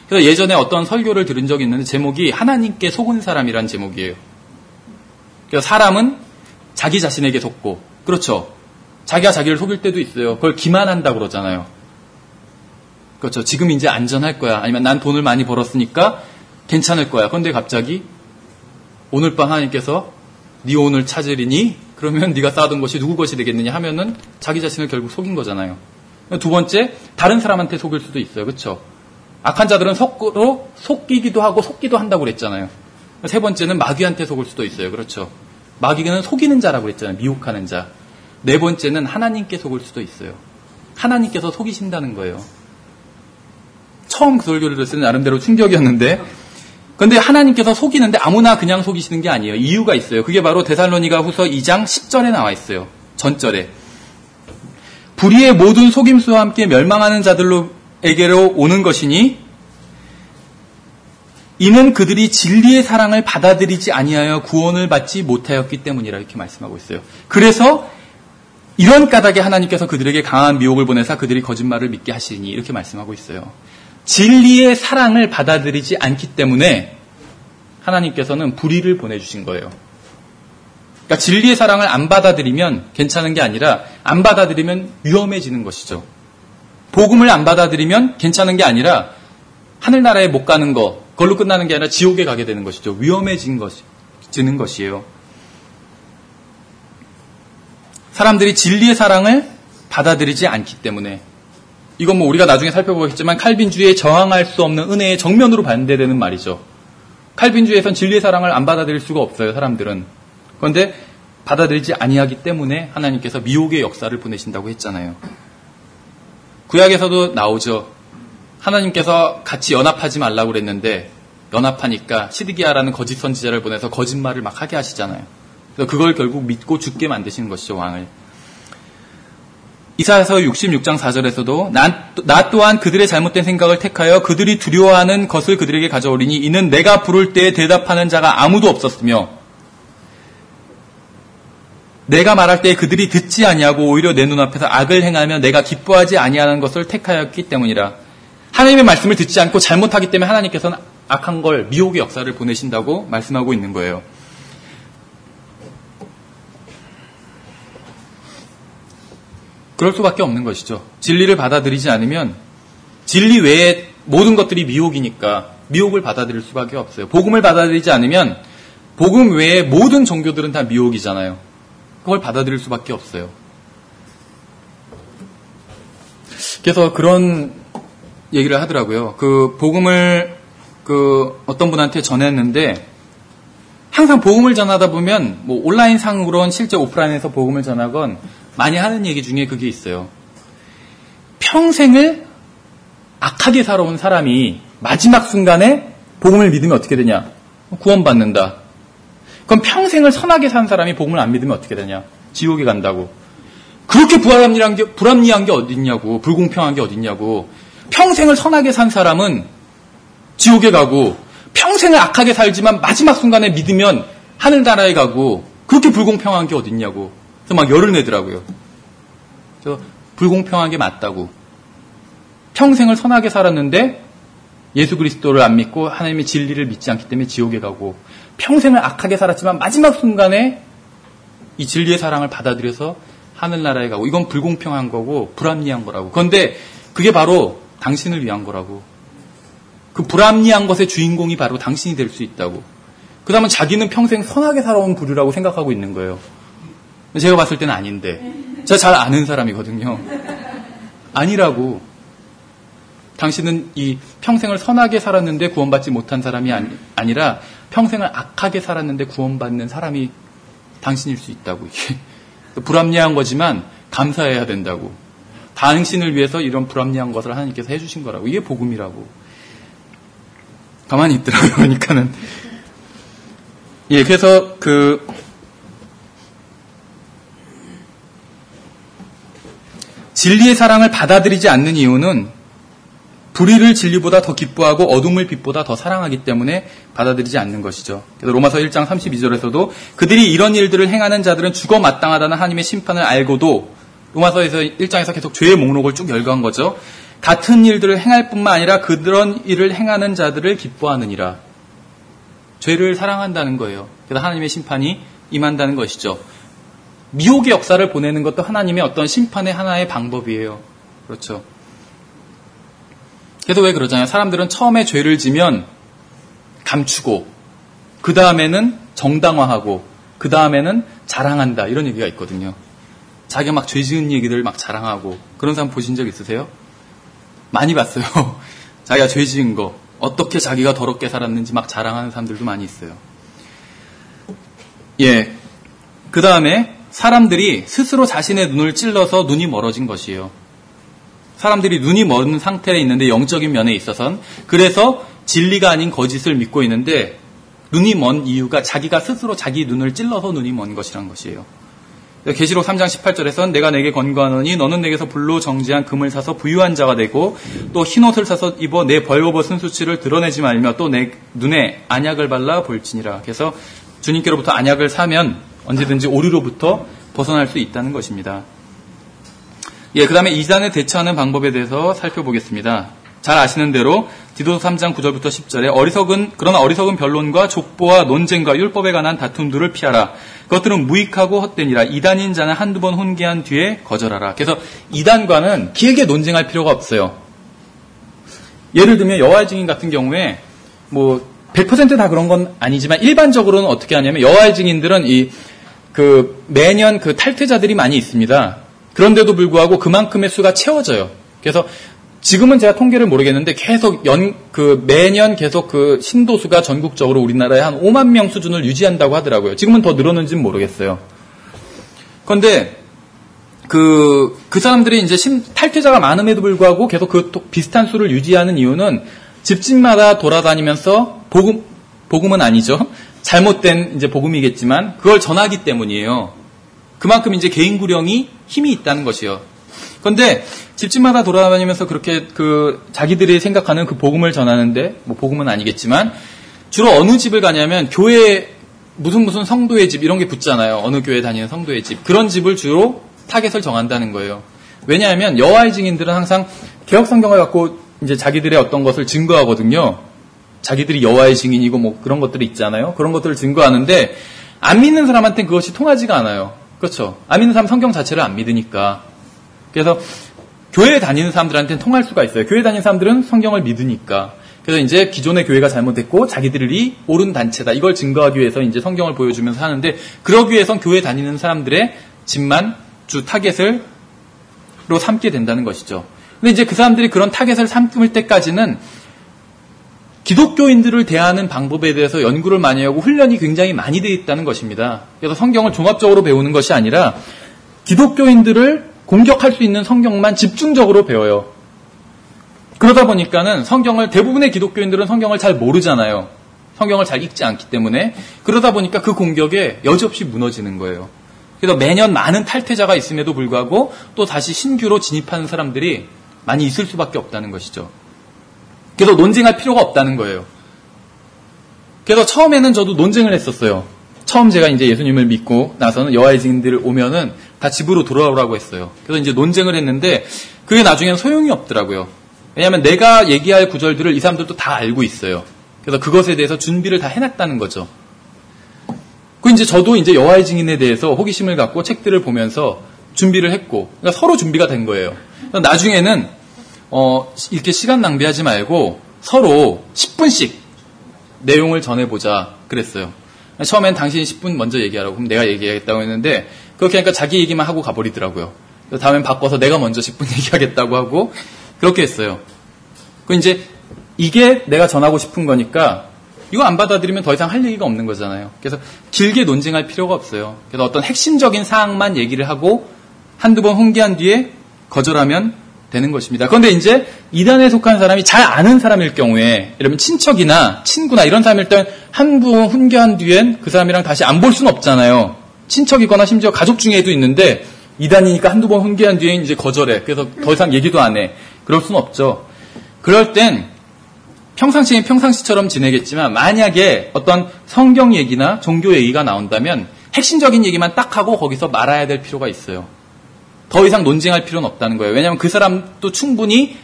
그래서 예전에 어떤 설교를 들은 적이 있는데 제목이 하나님께 속은 사람이란 제목이에요. 그래서 사람은 자기 자신에게 속고, 그렇죠. 자기가 자기를 속일 때도 있어요. 그걸 기만한다고 그러잖아요. 그렇죠. 지금 이제 안전할 거야. 아니면 난 돈을 많이 벌었으니까 괜찮을 거야. 그런데 갑자기 오늘 밤 하나님께서 네 오늘 찾으리니 그러면 네가 쌓아둔 것이 누구 것이 되겠느냐 하면은 자기 자신을 결국 속인 거잖아요. 두 번째, 다른 사람한테 속일 수도 있어요. 그렇죠? 악한 자들은 속으로 속이기도 하고 속기도 한다고 그랬잖아요. 세 번째는 마귀한테 속을 수도 있어요. 그렇죠? 마귀는 속이는 자라고 그랬잖아요. 미혹하는 자. 네 번째는 하나님께 속을 수도 있어요. 하나님께서 속이신다는 거예요. 처음 그 설교를 들었을 때는 나름대로 충격이었는데 근데 하나님께서 속이는데 아무나 그냥 속이시는 게 아니에요. 이유가 있어요. 그게 바로 데살로니가후서 2장 10절에 나와 있어요. 전절에. 불의의 모든 속임수와 함께 멸망하는 자들에게로 오는 것이니 이는 그들이 진리의 사랑을 받아들이지 아니하여 구원을 받지 못하였기 때문이라 이렇게 말씀하고 있어요. 그래서 이런 까닭에 하나님께서 그들에게 강한 미혹을 보내사 그들이 거짓말을 믿게 하시니 이렇게 말씀하고 있어요. 진리의 사랑을 받아들이지 않기 때문에 하나님께서는 불의를 보내주신 거예요. 그러니까 진리의 사랑을 안 받아들이면 괜찮은 게 아니라 안 받아들이면 위험해지는 것이죠. 복음을 안 받아들이면 괜찮은 게 아니라 하늘나라에 못 가는 거, 그걸로 끝나는 게 아니라 지옥에 가게 되는 것이죠. 위험해지는 것이에요. 사람들이 진리의 사랑을 받아들이지 않기 때문에 이건 뭐 우리가 나중에 살펴보겠지만 칼빈주의에 저항할 수 없는 은혜의 정면으로 반대되는 말이죠. 칼빈주의에선 진리의 사랑을 안 받아들일 수가 없어요. 사람들은. 그런데 받아들이지 아니하기 때문에 하나님께서 미혹의 역사를 보내신다고 했잖아요. 구약에서도 나오죠. 하나님께서 같이 연합하지 말라고 그랬는데 연합하니까 시드기야라는 거짓 선지자를 보내서 거짓말을 막 하게 하시잖아요. 그래서 그걸 결국 믿고 죽게 만드시는 것이죠. 왕을. 이사야서 66장 4절에서도 나 또한 그들의 잘못된 생각을 택하여 그들이 두려워하는 것을 그들에게 가져오리니 이는 내가 부를 때에 대답하는 자가 아무도 없었으며 내가 말할 때에 그들이 듣지 아니하고 오히려 내 눈앞에서 악을 행하며 내가 기뻐하지 아니하는 것을 택하였기 때문이라. 하나님의 말씀을 듣지 않고 잘못하기 때문에 하나님께서는 악한 걸 미혹의 역사를 보내신다고 말씀하고 있는 거예요. 그럴 수밖에 없는 것이죠. 진리를 받아들이지 않으면 진리 외에 모든 것들이 미혹이니까 미혹을 받아들일 수밖에 없어요. 복음을 받아들이지 않으면 복음 외에 모든 종교들은 다 미혹이잖아요. 그걸 받아들일 수밖에 없어요. 그래서 그런 얘기를 하더라고요. 그 복음을 어떤 분한테 전했는데 항상 복음을 전하다 보면 뭐 온라인 상으로는 실제 오프라인에서 복음을 전하건 많이 하는 얘기 중에 그게 있어요. 평생을 악하게 살아온 사람이 마지막 순간에 복음을 믿으면 어떻게 되냐? 구원받는다. 그럼 평생을 선하게 산 사람이 복음을 안 믿으면 어떻게 되냐? 지옥에 간다고. 그렇게 불합리한 게 어딨냐고. 불공평한 게 어딨냐고. 평생을 선하게 산 사람은 지옥에 가고 평생을 악하게 살지만 마지막 순간에 믿으면 하늘나라에 가고 그렇게 불공평한 게 어딨냐고. 그래서 막 열을 내더라고요. 그래서 불공평한 게 맞다고. 평생을 선하게 살았는데 예수 그리스도를 안 믿고 하나님의 진리를 믿지 않기 때문에 지옥에 가고 평생을 악하게 살았지만 마지막 순간에 이 진리의 사랑을 받아들여서 하늘나라에 가고 이건 불공평한 거고 불합리한 거라고. 그런데 그게 바로 당신을 위한 거라고. 그 불합리한 것의 주인공이 바로 당신이 될 수 있다고. 그 다음은 자기는 평생 선하게 살아온 부류라고 생각하고 있는 거예요. 제가 봤을 때는 아닌데. 제가 잘 아는 사람이거든요. 아니라고. 당신은 이 평생을 선하게 살았는데 구원받지 못한 사람이 아니라 평생을 악하게 살았는데 구원받는 사람이 당신일 수 있다고. 이게 불합리한 거지만 감사해야 된다고. 당신을 위해서 이런 불합리한 것을 하나님께서 해주신 거라고. 이게 복음이라고. 가만히 있더라고요. 그러니까는. 예, 그래서 진리의 사랑을 받아들이지 않는 이유는 불의를 진리보다 더 기뻐하고 어둠을 빛보다 더 사랑하기 때문에 받아들이지 않는 것이죠. 그래서 로마서 1장 32절에서도 그들이 이런 일들을 행하는 자들은 죽어 마땅하다는 하나님의 심판을 알고도 로마서에서 1장에서 계속 죄의 목록을 쭉 열거한 거죠. 같은 일들을 행할 뿐만 아니라 그런 일을 행하는 자들을 기뻐하느니라. 죄를 사랑한다는 거예요. 그래서 하나님의 심판이 임한다는 것이죠. 미혹의 역사를 보내는 것도 하나님의 어떤 심판의 하나의 방법이에요. 그렇죠. 그래서 왜 그러잖아요. 사람들은 처음에 죄를 지면 감추고 그 다음에는 정당화하고 그 다음에는 자랑한다. 이런 얘기가 있거든요. 자기가 막 죄 지은 얘기들 막 자랑하고 그런 사람 보신 적 있으세요? 많이 봤어요. 자기가 죄 지은 거 어떻게 자기가 더럽게 살았는지 막 자랑하는 사람들도 많이 있어요. 예. 그 다음에 사람들이 스스로 자신의 눈을 찔러서 눈이 멀어진 것이에요. 사람들이 눈이 먼 상태에 있는데 영적인 면에 있어서는 그래서 진리가 아닌 거짓을 믿고 있는데 눈이 먼 이유가 자기가 스스로 자기 눈을 찔러서 눈이 먼 것이란 것이에요. 계시록 3장 18절에서는 내가 내게 권고하노니 너는 내게서 불로 정지한 금을 사서 부유한 자가 되고 또 흰옷을 사서 입어 내 벌거벗은 수치를 드러내지 말며 또 내 눈에 안약을 발라 볼지니라. 그래서 주님께로부터 안약을 사면 언제든지 오류로부터 벗어날 수 있다는 것입니다. 예, 그 다음에 이단에 대처하는 방법에 대해서 살펴보겠습니다. 잘 아시는 대로 디도서 3장 9절부터 10절에 그러나 어리석은 변론과 족보와 논쟁과 율법에 관한 다툼들을 피하라. 그것들은 무익하고 헛되니라. 이단인 자는 한두 번 훈계한 뒤에 거절하라. 그래서 이단과는 길게 논쟁할 필요가 없어요. 예를 들면 여호와의 증인 같은 경우에 뭐 100% 다 그런 건 아니지만 일반적으로는 어떻게 하냐면 여호와의 증인들은 매년 탈퇴자들이 많이 있습니다. 그런데도 불구하고 그만큼의 수가 채워져요. 그래서 지금은 제가 통계를 모르겠는데 계속 매년 계속 신도수가 전국적으로 우리나라에 한 5만 명 수준을 유지한다고 하더라고요. 지금은 더 늘었는지는 모르겠어요. 그런데 그 사람들이 이제 탈퇴자가 많음에도 불구하고 계속 비슷한 수를 유지하는 이유는 집집마다 돌아다니면서 복음은 아니죠. 잘못된 이제 복음이겠지만 그걸 전하기 때문이에요. 그만큼 이제 개인 구령이 힘이 있다는 것이요. 그런데 집집마다 돌아다니면서 그렇게 자기들이 생각하는 그 복음을 전하는데 뭐 복음은 아니겠지만 주로 어느 집을 가냐면 교회 무슨 성도의 집 이런 게 붙잖아요. 어느 교회 다니는 성도의 집 그런 집을 주로 타겟을 정한다는 거예요. 왜냐하면 여호와의 증인들은 항상 개역 성경을 갖고 이제 자기들의 어떤 것을 증거하거든요. 자기들이 여호와의 증인이고 뭐 그런 것들이 있잖아요. 그런 것들을 증거하는데 안 믿는 사람한테는 그것이 통하지가 않아요. 그렇죠. 안 믿는 사람 성경 자체를 안 믿으니까. 그래서 교회에 다니는 사람들한테는 통할 수가 있어요. 교회 다니는 사람들은 성경을 믿으니까. 그래서 이제 기존의 교회가 잘못했고 자기들이 옳은 단체다. 이걸 증거하기 위해서 이제 성경을 보여주면서 하는데 그러기 위해선 교회 다니는 사람들의 집만 주 타겟으로 삼게 된다는 것이죠. 근데 이제 그 사람들이 그런 타겟을 삼을 때까지는 기독교인들을 대하는 방법에 대해서 연구를 많이 하고 훈련이 굉장히 많이 되어 있다는 것입니다. 그래서 성경을 종합적으로 배우는 것이 아니라 기독교인들을 공격할 수 있는 성경만 집중적으로 배워요. 그러다 보니까는 대부분의 기독교인들은 성경을 잘 모르잖아요. 성경을 잘 읽지 않기 때문에. 그러다 보니까 그 공격에 여지없이 무너지는 거예요. 그래서 매년 많은 탈퇴자가 있음에도 불구하고 또 다시 신규로 진입하는 사람들이 많이 있을 수밖에 없다는 것이죠. 그래서 논쟁할 필요가 없다는 거예요. 그래서 처음에는 저도 논쟁을 했었어요. 처음 제가 이제 예수님을 믿고 나서는 여호와의 증인들을 오면은 다 집으로 돌아오라고 했어요. 그래서 이제 논쟁을 했는데 그게 나중에는 소용이 없더라고요. 왜냐하면 내가 얘기할 구절들을 이 사람들도 다 알고 있어요. 그래서 그것에 대해서 준비를 다 해놨다는 거죠. 그 이제 저도 이제 여호와의 증인에 대해서 호기심을 갖고 책들을 보면서 준비를 했고, 그러니까 서로 준비가 된 거예요. 나중에는 이렇게 시간 낭비하지 말고 서로 10분씩 내용을 전해보자 그랬어요. 처음엔 당신이 10분 먼저 얘기하라고, 그럼 내가 얘기하겠다고 했는데 그렇게 하니까 자기 얘기만 하고 가버리더라고요. 다음엔 바꿔서 내가 먼저 10분 얘기하겠다고 하고 그렇게 했어요. 그 이제 이게 내가 전하고 싶은 거니까 이거 안 받아들이면 더 이상 할 얘기가 없는 거잖아요. 그래서 길게 논쟁할 필요가 없어요. 그래서 어떤 핵심적인 사항만 얘기를 하고 한두 번 훈계한 뒤에 거절하면 되는 것입니다. 그런데 이제 이단에 속한 사람이 잘 아는 사람일 경우에, 여러분 친척이나 친구나 이런 사람일 때 한 번 훈계한 뒤엔 그 사람이랑 다시 안 볼 수는 없잖아요. 친척이거나 심지어 가족 중에도 있는데 이단이니까 한두 번 훈계한 뒤에 이제 거절해. 그래서 더 이상 얘기도 안 해. 그럴 수는 없죠. 그럴 땐 평상시엔 평상시처럼 지내겠지만 만약에 어떤 성경 얘기나 종교 얘기가 나온다면 핵심적인 얘기만 딱 하고 거기서 말아야 될 필요가 있어요. 더 이상 논쟁할 필요는 없다는 거예요. 왜냐하면 그 사람도 충분히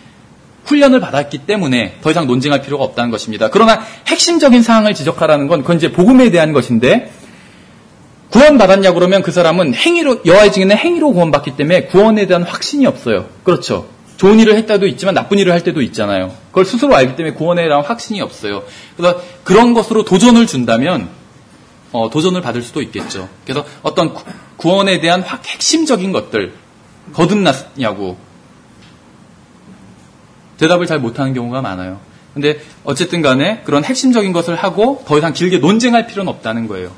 훈련을 받았기 때문에 더 이상 논쟁할 필요가 없다는 것입니다. 그러나 핵심적인 사항을 지적하라는 건 그건 이제 복음에 대한 것인데, 구원받았냐 그러면 그 사람은 행위로, 여호와의 증인은 행위로 구원받기 때문에 구원에 대한 확신이 없어요. 그렇죠. 좋은 일을 할 때도 있지만 나쁜 일을 할 때도 있잖아요. 그걸 스스로 알기 때문에 구원에 대한 확신이 없어요. 그래서 그런 것으로 도전을 준다면 도전을 받을 수도 있겠죠. 그래서 어떤 구원에 대한 핵심적인 것들 거듭났냐고 대답을 잘 못하는 경우가 많아요. 근데 어쨌든 간에 그런 핵심적인 것을 하고 더 이상 길게 논쟁할 필요는 없다는 거예요.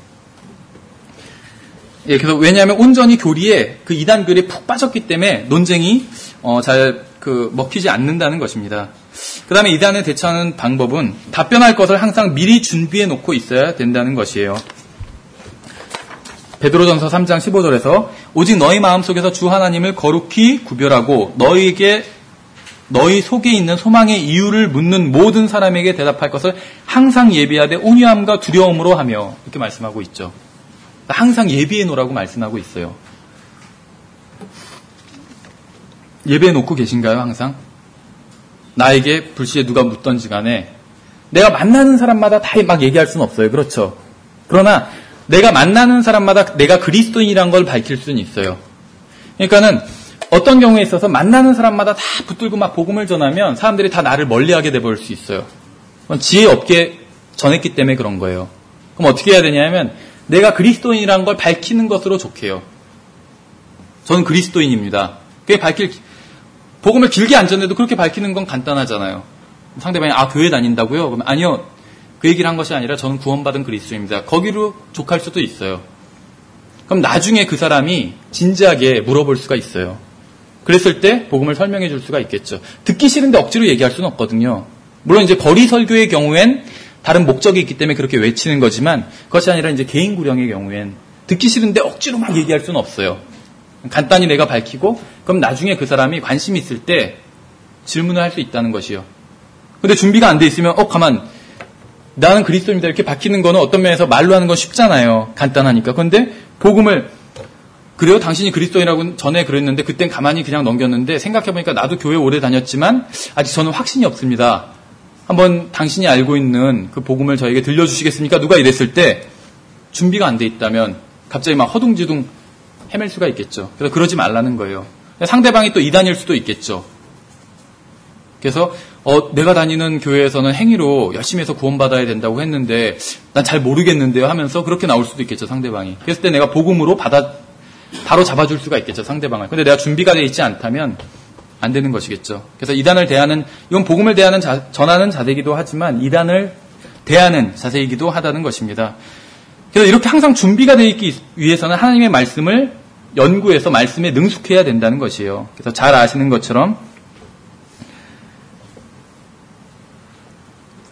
예, 그래서 왜냐하면 온전히 교리에 그 이단 교리에 푹 빠졌기 때문에 논쟁이 잘 먹히지 않는다는 것입니다. 그 다음에 이단에 대처하는 방법은 답변할 것을 항상 미리 준비해 놓고 있어야 된다는 것이에요. 베드로전서 3장 15절에서 오직 너희 마음속에서 주 하나님을 거룩히 구별하고 너희 속에 있는 소망의 이유를 묻는 모든 사람에게 대답할 것을 항상 예비하되 온유함과 두려움으로 하며 이렇게 말씀하고 있죠. 항상 예비해 놓으라고 말씀하고 있어요. 예배해 놓고 계신가요, 항상? 나에게 불시에 누가 묻던지 간에 내가 만나는 사람마다 다 막 얘기할 수는 없어요. 그렇죠. 그러나 내가 만나는 사람마다 내가 그리스도인이란 걸 밝힐 수는 있어요. 그러니까는 어떤 경우에 있어서 만나는 사람마다 다 붙들고 막 복음을 전하면 사람들이 다 나를 멀리하게 돼버릴 수 있어요. 그건 지혜 없게 전했기 때문에 그런 거예요. 그럼 어떻게 해야 되냐면 내가 그리스도인이란 걸 밝히는 것으로 좋게요. 저는 그리스도인입니다. 그게 복음을 길게 안 전해도 그렇게 밝히는 건 간단하잖아요. 상대방이 교회 다닌다고요? 그러면 아니요. 그 얘기를 한 것이 아니라 저는 구원받은 그리스도입니다. 거기로 족할 수도 있어요. 그럼 나중에 그 사람이 진지하게 물어볼 수가 있어요. 그랬을 때 복음을 설명해 줄 수가 있겠죠. 듣기 싫은데 억지로 얘기할 수는 없거든요. 물론 이제 거리 설교의 경우엔 다른 목적이 있기 때문에 그렇게 외치는 거지만 그것이 아니라 이제 개인 구령의 경우엔 듣기 싫은데 억지로 막 얘기할 수는 없어요. 간단히 내가 밝히고 그럼 나중에 그 사람이 관심 있을 때 질문을 할 수 있다는 것이요. 근데 준비가 안 돼 있으면 가만 나는 그리스도입니다 이렇게 밝히는 거는 어떤 면에서 말로 하는 건 쉽잖아요. 간단하니까. 그런데 복음을 그래요? 당신이 그리스도인이라고 전에 그랬는데 그땐 가만히 그냥 넘겼는데 생각해보니까 나도 교회 오래 다녔지만 아직 저는 확신이 없습니다. 한번 당신이 알고 있는 그 복음을 저에게 들려주시겠습니까? 누가 이랬을 때 준비가 안 돼 있다면 갑자기 막 허둥지둥 헤맬 수가 있겠죠. 그래서 그러지 말라는 거예요. 상대방이 또 이단일 수도 있겠죠. 그래서 내가 다니는 교회에서는 행위로 열심히 해서 구원받아야 된다고 했는데 난 잘 모르겠는데요 하면서 그렇게 나올 수도 있겠죠. 상대방이. 그랬을 때 내가 복음으로 바로 잡아줄 수가 있겠죠. 상대방을. 근데 내가 준비가 되어 있지 않다면 안 되는 것이겠죠. 그래서 이단을 대하는, 이건 복음을 대하는 전하는 자세이기도 하지만 이단을 대하는 자세이기도 하다는 것입니다. 그래서 이렇게 항상 준비가 되어 있기 위해서는 하나님의 말씀을 연구해서 말씀에 능숙해야 된다는 것이에요. 그래서 잘 아시는 것처럼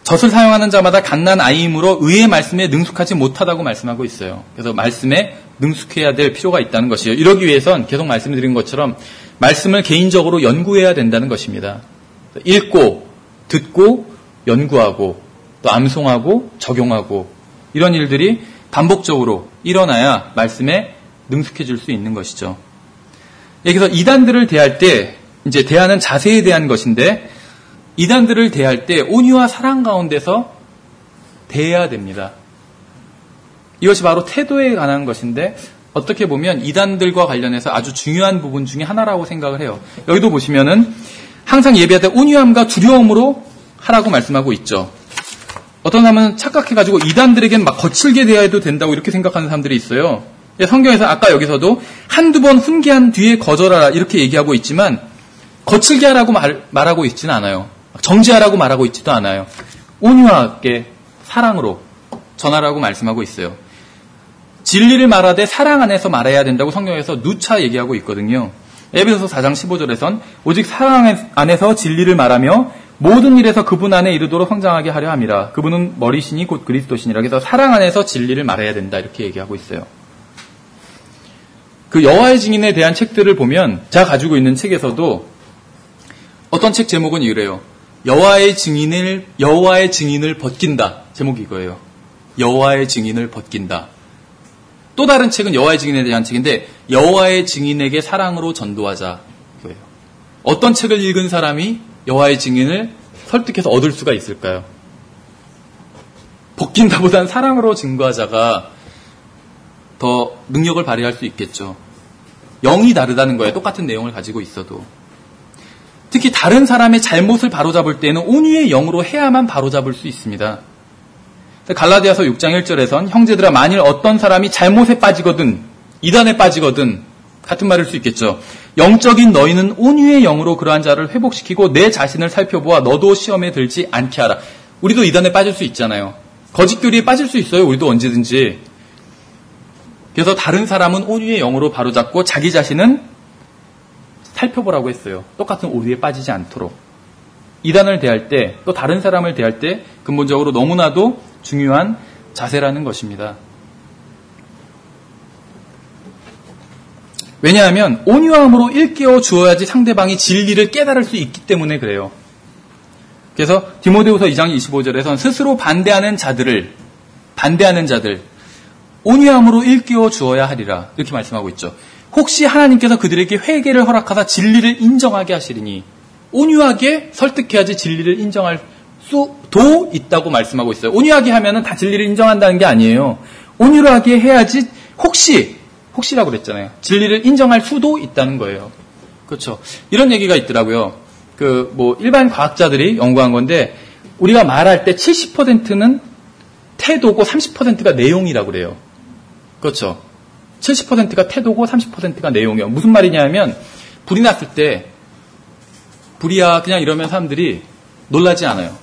젖을 사용하는 자마다 갓난 아이이므로 의의 말씀에 능숙하지 못하다고 말씀하고 있어요. 그래서 말씀에 능숙해야 될 필요가 있다는 것이에요. 이러기 위해선 계속 말씀드린 것처럼 말씀을 개인적으로 연구해야 된다는 것입니다. 읽고 듣고 연구하고 또 암송하고 적용하고 이런 일들이 반복적으로 일어나야 말씀에 능숙해질 수 있는 것이죠. 그래서 이단들을 대할 때 이제 대하는 자세에 대한 것인데 이단들을 대할 때 온유와 사랑 가운데서 대해야 됩니다. 이것이 바로 태도에 관한 것인데 어떻게 보면 이단들과 관련해서 아주 중요한 부분 중에 하나라고 생각을 해요. 여기도 보시면은 항상 예배할 때 온유함과 두려움으로 하라고 말씀하고 있죠. 어떤 사람은 착각해가지고 이단들에겐 막 거칠게 대해도 된다고 이렇게 생각하는 사람들이 있어요. 성경에서 아까 여기서도 한두 번 훈계한 뒤에 거절하라 이렇게 얘기하고 있지만 거칠게 하라고 말하고 있지는 않아요. 정죄하라고 말하고 있지도 않아요. 온유하게 사랑으로 전하라고 말씀하고 있어요. 진리를 말하되 사랑 안에서 말해야 된다고 성경에서 누차 얘기하고 있거든요. 에베소서 4장 15절에선 오직 사랑 안에서 진리를 말하며 모든 일에서 그분 안에 이르도록 성장하게 하려 함이라. 그분은 머리시니 곧 그리스도시니라. 그래서 사랑 안에서 진리를 말해야 된다 이렇게 얘기하고 있어요. 그 여호와의 증인에 대한 책들을 보면 제가 가지고 있는 책에서도 어떤 책 제목은 이래요. 여호와의 증인을 벗긴다. 제목이 이거예요. 여호와의 증인을 벗긴다. 또 다른 책은 여호와의 증인에 대한 책인데 여호와의 증인에게 사랑으로 전도하자. 이거예요. 어떤 책을 읽은 사람이 여호와의 증인을 설득해서 얻을 수가 있을까요? 벗긴다보단 사랑으로 증거하자가 더 능력을 발휘할 수 있겠죠. 영이 다르다는 거예요. 똑같은 내용을 가지고 있어도. 특히 다른 사람의 잘못을 바로잡을 때는 온유의 영으로 해야만 바로잡을 수 있습니다. 갈라디아서 6장 1절에선 형제들아 만일 어떤 사람이 잘못에 빠지거든 이단에 빠지거든 같은 말일 수 있겠죠. 영적인 너희는 온유의 영으로 그러한 자를 회복시키고 내 자신을 살펴보아 너도 시험에 들지 않게 하라. 우리도 이단에 빠질 수 있잖아요. 거짓교리에 빠질 수 있어요. 우리도 언제든지. 그래서 다른 사람은 온유의 영으로 바로잡고 자기 자신은 살펴보라고 했어요. 똑같은 오류에 빠지지 않도록. 이단을 대할 때 또 다른 사람을 대할 때 근본적으로 너무나도 중요한 자세라는 것입니다. 왜냐하면 온유함으로 일깨워 주어야지 상대방이 진리를 깨달을 수 있기 때문에 그래요. 그래서 디모데후서 2장 25절에선 스스로 반대하는 자들 온유함으로 일깨워 주어야 하리라 이렇게 말씀하고 있죠. 혹시 하나님께서 그들에게 회개를 허락하사 진리를 인정하게 하시리니 온유하게 설득해야지 진리를 인정할 수도 있다고 말씀하고 있어요. 온유하게 하면은 다 진리를 인정한다는 게 아니에요. 온유하게 해야지 혹시라고 그랬잖아요. 진리를 인정할 수도 있다는 거예요. 그렇죠. 이런 얘기가 있더라고요. 일반 과학자들이 연구한 건데 우리가 말할 때 70%는 태도고 30%가 내용이라고 그래요. 그렇죠. 70%가 태도고 30%가 내용이에요. 무슨 말이냐면 불이 났을 때 불이야 그냥 이러면 사람들이 놀라지 않아요.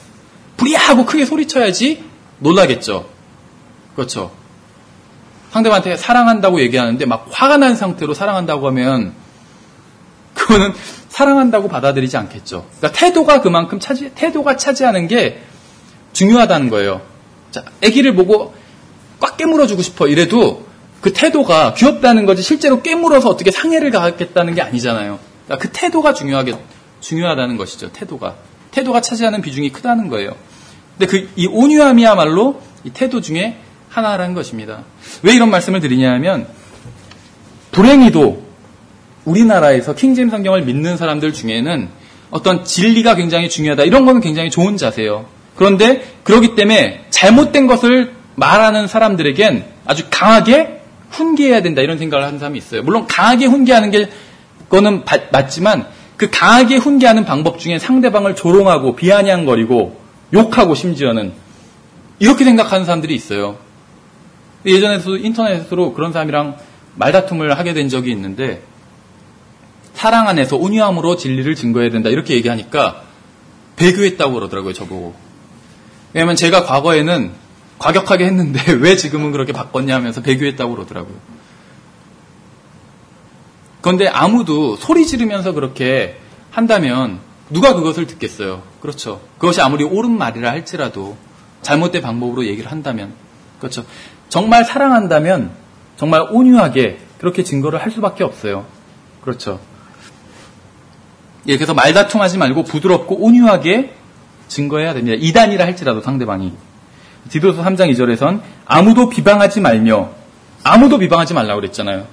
불이야 하고 크게 소리쳐야지 놀라겠죠. 그렇죠. 상대방한테 사랑한다고 얘기하는데 막 화가 난 상태로 사랑한다고 하면 그거는 사랑한다고 받아들이지 않겠죠. 그러니까 태도가 그만큼 태도가 차지하는 게 중요하다는 거예요. 자, 아기를 보고 꽉 깨물어주고 싶어 이래도 그 태도가 귀엽다는 거지 실제로 깨물어서 어떻게 상해를 가겠다는 게 아니잖아요. 그러니까 그 태도가 중요하다는 것이죠. 태도가 차지하는 비중이 크다는 거예요. 근데 이 온유함이야말로 이 태도 중에 하나라는 것입니다. 왜 이런 말씀을 드리냐면 불행히도 우리나라에서 킹제임스 성경을 믿는 사람들 중에는 어떤 진리가 굉장히 중요하다. 이런 거는 굉장히 좋은 자세요. 그런데 그렇기 때문에 잘못된 것을 말하는 사람들에겐 아주 강하게 훈계해야 된다. 이런 생각을 하는 사람이 있어요. 물론 강하게 훈계하는 게 그거는 맞지만 그 강하게 훈계하는 방법 중에 상대방을 조롱하고 비아냥거리고 욕하고 심지어는 이렇게 생각하는 사람들이 있어요. 예전에도 인터넷으로 그런 사람이랑 말다툼을 하게 된 적이 있는데 사랑 안에서 온유함으로 진리를 증거해야 된다. 이렇게 얘기하니까 배교했다고 그러더라고요, 저보고. 왜냐면 제가 과거에는 과격하게 했는데 왜 지금은 그렇게 바꿨냐 하면서 배교했다고 그러더라고요. 그런데 아무도 소리 지르면서 그렇게 한다면 누가 그것을 듣겠어요? 그렇죠. 그것이 아무리 옳은 말이라 할지라도 잘못된 방법으로 얘기를 한다면, 그렇죠. 정말 사랑한다면 정말 온유하게 그렇게 증거를 할 수밖에 없어요. 그렇죠. 예, 그래서 말다툼하지 말고 부드럽고 온유하게 증거해야 됩니다. 이단이라 할지라도 상대방이. 디도서 3장 2절에선 아무도 비방하지 말며, 아무도 비방하지 말라고 그랬잖아요.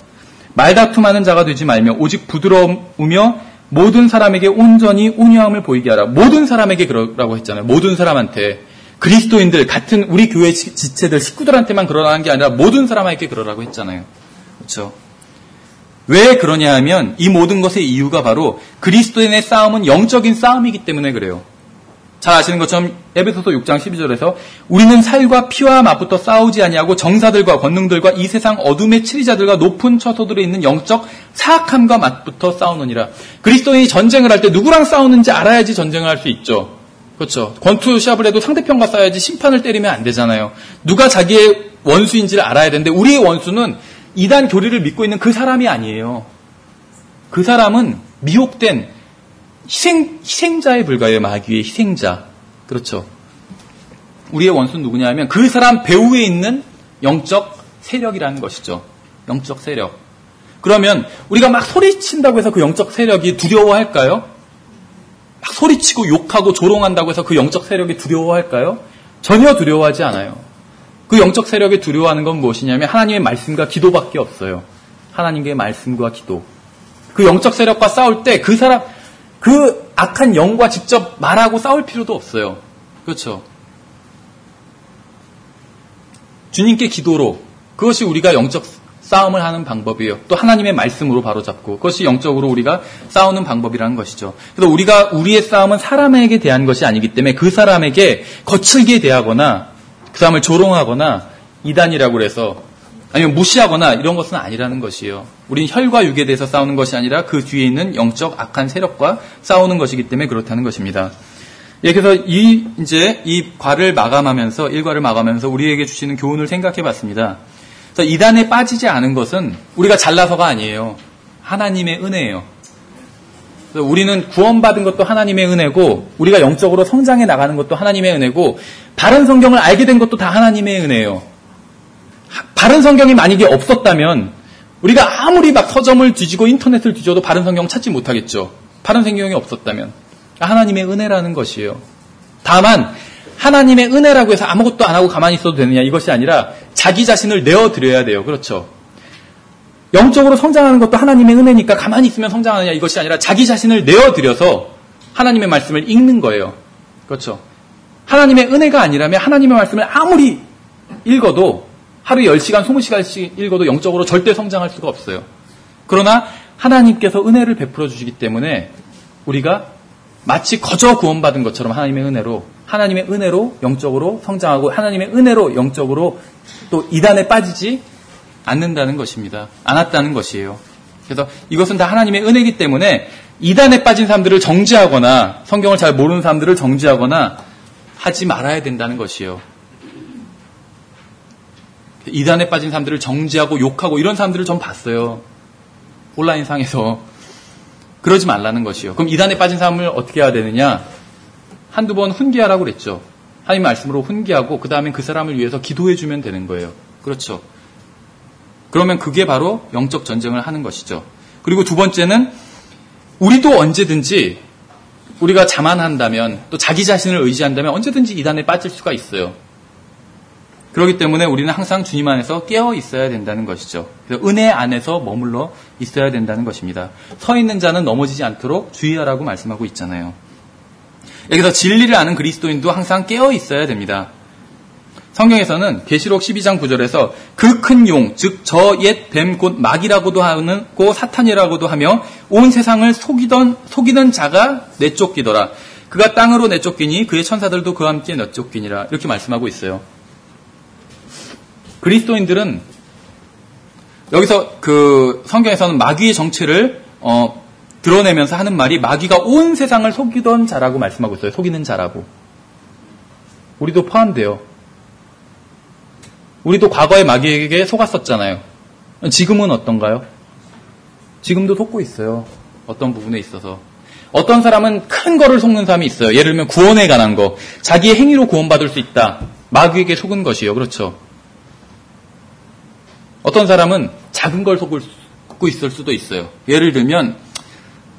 말다툼하는 자가 되지 말며 오직 부드러우며 모든 사람에게 온전히 온유함을 보이게 하라. 모든 사람에게 그러라고 했잖아요. 모든 사람한테. 그리스도인들, 같은 우리 교회 지체들, 식구들한테만 그러라는 게 아니라 모든 사람에게 그러라고 했잖아요. 그렇죠. 왜 그러냐 하면 이 모든 것의 이유가 바로 그리스도인의 싸움은 영적인 싸움이기 때문에 그래요. 잘 아시는 것처럼 에베소서 6장 12절에서 우리는 살과 피와 맞붙어 싸우지 아니하고 정사들과 권능들과 이 세상 어둠의 치리자들과 높은 처소들에 있는 영적 사악함과 맞붙어 싸우느니라. 그리스도인이 전쟁을 할 때 누구랑 싸우는지 알아야지 전쟁을 할 수 있죠. 그렇죠. 권투 시합을 해도 상대편과 싸워야지 심판을 때리면 안 되잖아요. 누가 자기의 원수인지를 알아야 되는데 우리의 원수는 이단 교리를 믿고 있는 그 사람이 아니에요. 그 사람은 미혹된 희생자에 불과해요. 마귀의 희생자. 그렇죠. 우리의 원수는 누구냐 하면 그 사람 배후에 있는 영적 세력이라는 것이죠. 영적 세력. 그러면 우리가 막 소리친다고 해서 그 영적 세력이 두려워할까요? 막 소리치고 욕하고 조롱한다고 해서 그 영적 세력이 두려워할까요? 전혀 두려워하지 않아요. 그 영적 세력이 두려워하는 건 무엇이냐면 하나님의 말씀과 기도밖에 없어요. 하나님의 말씀과 기도. 그 영적 세력과 싸울 때 그 사람, 그 악한 영과 직접 말하고 싸울 필요도 없어요. 그렇죠. 주님께 기도로, 그것이 우리가 영적 싸움을 하는 방법이에요. 또 하나님의 말씀으로 바로잡고, 그것이 영적으로 우리가 싸우는 방법이라는 것이죠. 그래서 우리의 싸움은 사람에게 대한 것이 아니기 때문에 그 사람에게 거칠게 대하거나 그 사람을 조롱하거나 이단이라고 해서 아니면 무시하거나 이런 것은 아니라는 것이에요. 우리는 혈과 육에 대해서 싸우는 것이 아니라 그 뒤에 있는 영적 악한 세력과 싸우는 것이기 때문에 그렇다는 것입니다. 예, 그래서 이 과를 마감하면서, 일과를 마감하면서 우리에게 주시는 교훈을 생각해 봤습니다. 그래서 이단에 빠지지 않은 것은 우리가 잘나서가 아니에요. 하나님의 은혜예요. 그래서 우리는 구원받은 것도 하나님의 은혜고, 우리가 영적으로 성장해 나가는 것도 하나님의 은혜고, 바른 성경을 알게 된 것도 다 하나님의 은혜예요. 바른 성경이 만약에 없었다면 우리가 아무리 막 서점을 뒤지고 인터넷을 뒤져도 바른 성경 찾지 못하겠죠. 바른 성경이 없었다면. 하나님의 은혜라는 것이에요. 다만 하나님의 은혜라고 해서 아무것도 안 하고 가만히 있어도 되느냐, 이것이 아니라 자기 자신을 내어드려야 돼요. 그렇죠. 영적으로 성장하는 것도 하나님의 은혜니까 가만히 있으면 성장하느냐, 이것이 아니라 자기 자신을 내어드려서 하나님의 말씀을 읽는 거예요. 그렇죠. 하나님의 은혜가 아니라면 하나님의 말씀을 아무리 읽어도 하루 10시간, 20시간씩 읽어도 영적으로 절대 성장할 수가 없어요. 그러나 하나님께서 은혜를 베풀어 주시기 때문에 우리가 마치 거저 구원받은 것처럼 하나님의 은혜로 영적으로 성장하고 하나님의 은혜로 영적으로 또 이단에 빠지지 않는다는 것입니다. 않았다는 것이에요. 그래서 이것은 다 하나님의 은혜이기 때문에 이단에 빠진 사람들을 정죄하거나 성경을 잘 모르는 사람들을 정죄하거나 하지 말아야 된다는 것이에요. 이단에 빠진 사람들을 정죄하고 욕하고 이런 사람들을 전 봤어요. 온라인상에서. 그러지 말라는 것이요. 그럼 이단에 빠진 사람을 어떻게 해야 되느냐? 한두 번 훈계하라고 그랬죠. 하나님 말씀으로 훈계하고 그 다음에 그 사람을 위해서 기도해주면 되는 거예요. 그렇죠. 그러면 그게 바로 영적 전쟁을 하는 것이죠. 그리고 두 번째는 우리도 언제든지 우리가 자만한다면 또 자기 자신을 의지한다면 언제든지 이단에 빠질 수가 있어요. 그렇기 때문에 우리는 항상 주님 안에서 깨어 있어야 된다는 것이죠. 그래서 은혜 안에서 머물러 있어야 된다는 것입니다. 서 있는 자는 넘어지지 않도록 주의하라고 말씀하고 있잖아요. 여기서 진리를 아는 그리스도인도 항상 깨어 있어야 됩니다. 성경에서는 계시록 12장 9절에서 그 큰 용, 즉 저 옛 뱀 곧 마귀라고도 하고 사탄이라고도 하며 온 세상을 속이던 자가 내쫓기더라. 그가 땅으로 내쫓기니 그의 천사들도 그와 함께 내쫓기니라. 이렇게 말씀하고 있어요. 그리스도인들은 여기서 그 성경에서는 마귀의 정체를 드러내면서 하는 말이 마귀가 온 세상을 속이던 자라고 말씀하고 있어요. 속이는 자라고. 우리도 포함돼요. 우리도 과거에 마귀에게 속았었잖아요. 지금은 어떤가요? 지금도 속고 있어요. 어떤 부분에 있어서. 어떤 사람은 큰 거를 속는 사람이 있어요. 예를 들면 구원에 관한 거. 자기의 행위로 구원받을 수 있다. 마귀에게 속은 것이요. 그렇죠. 어떤 사람은 작은 걸 속고 있을 수도 있어요. 예를 들면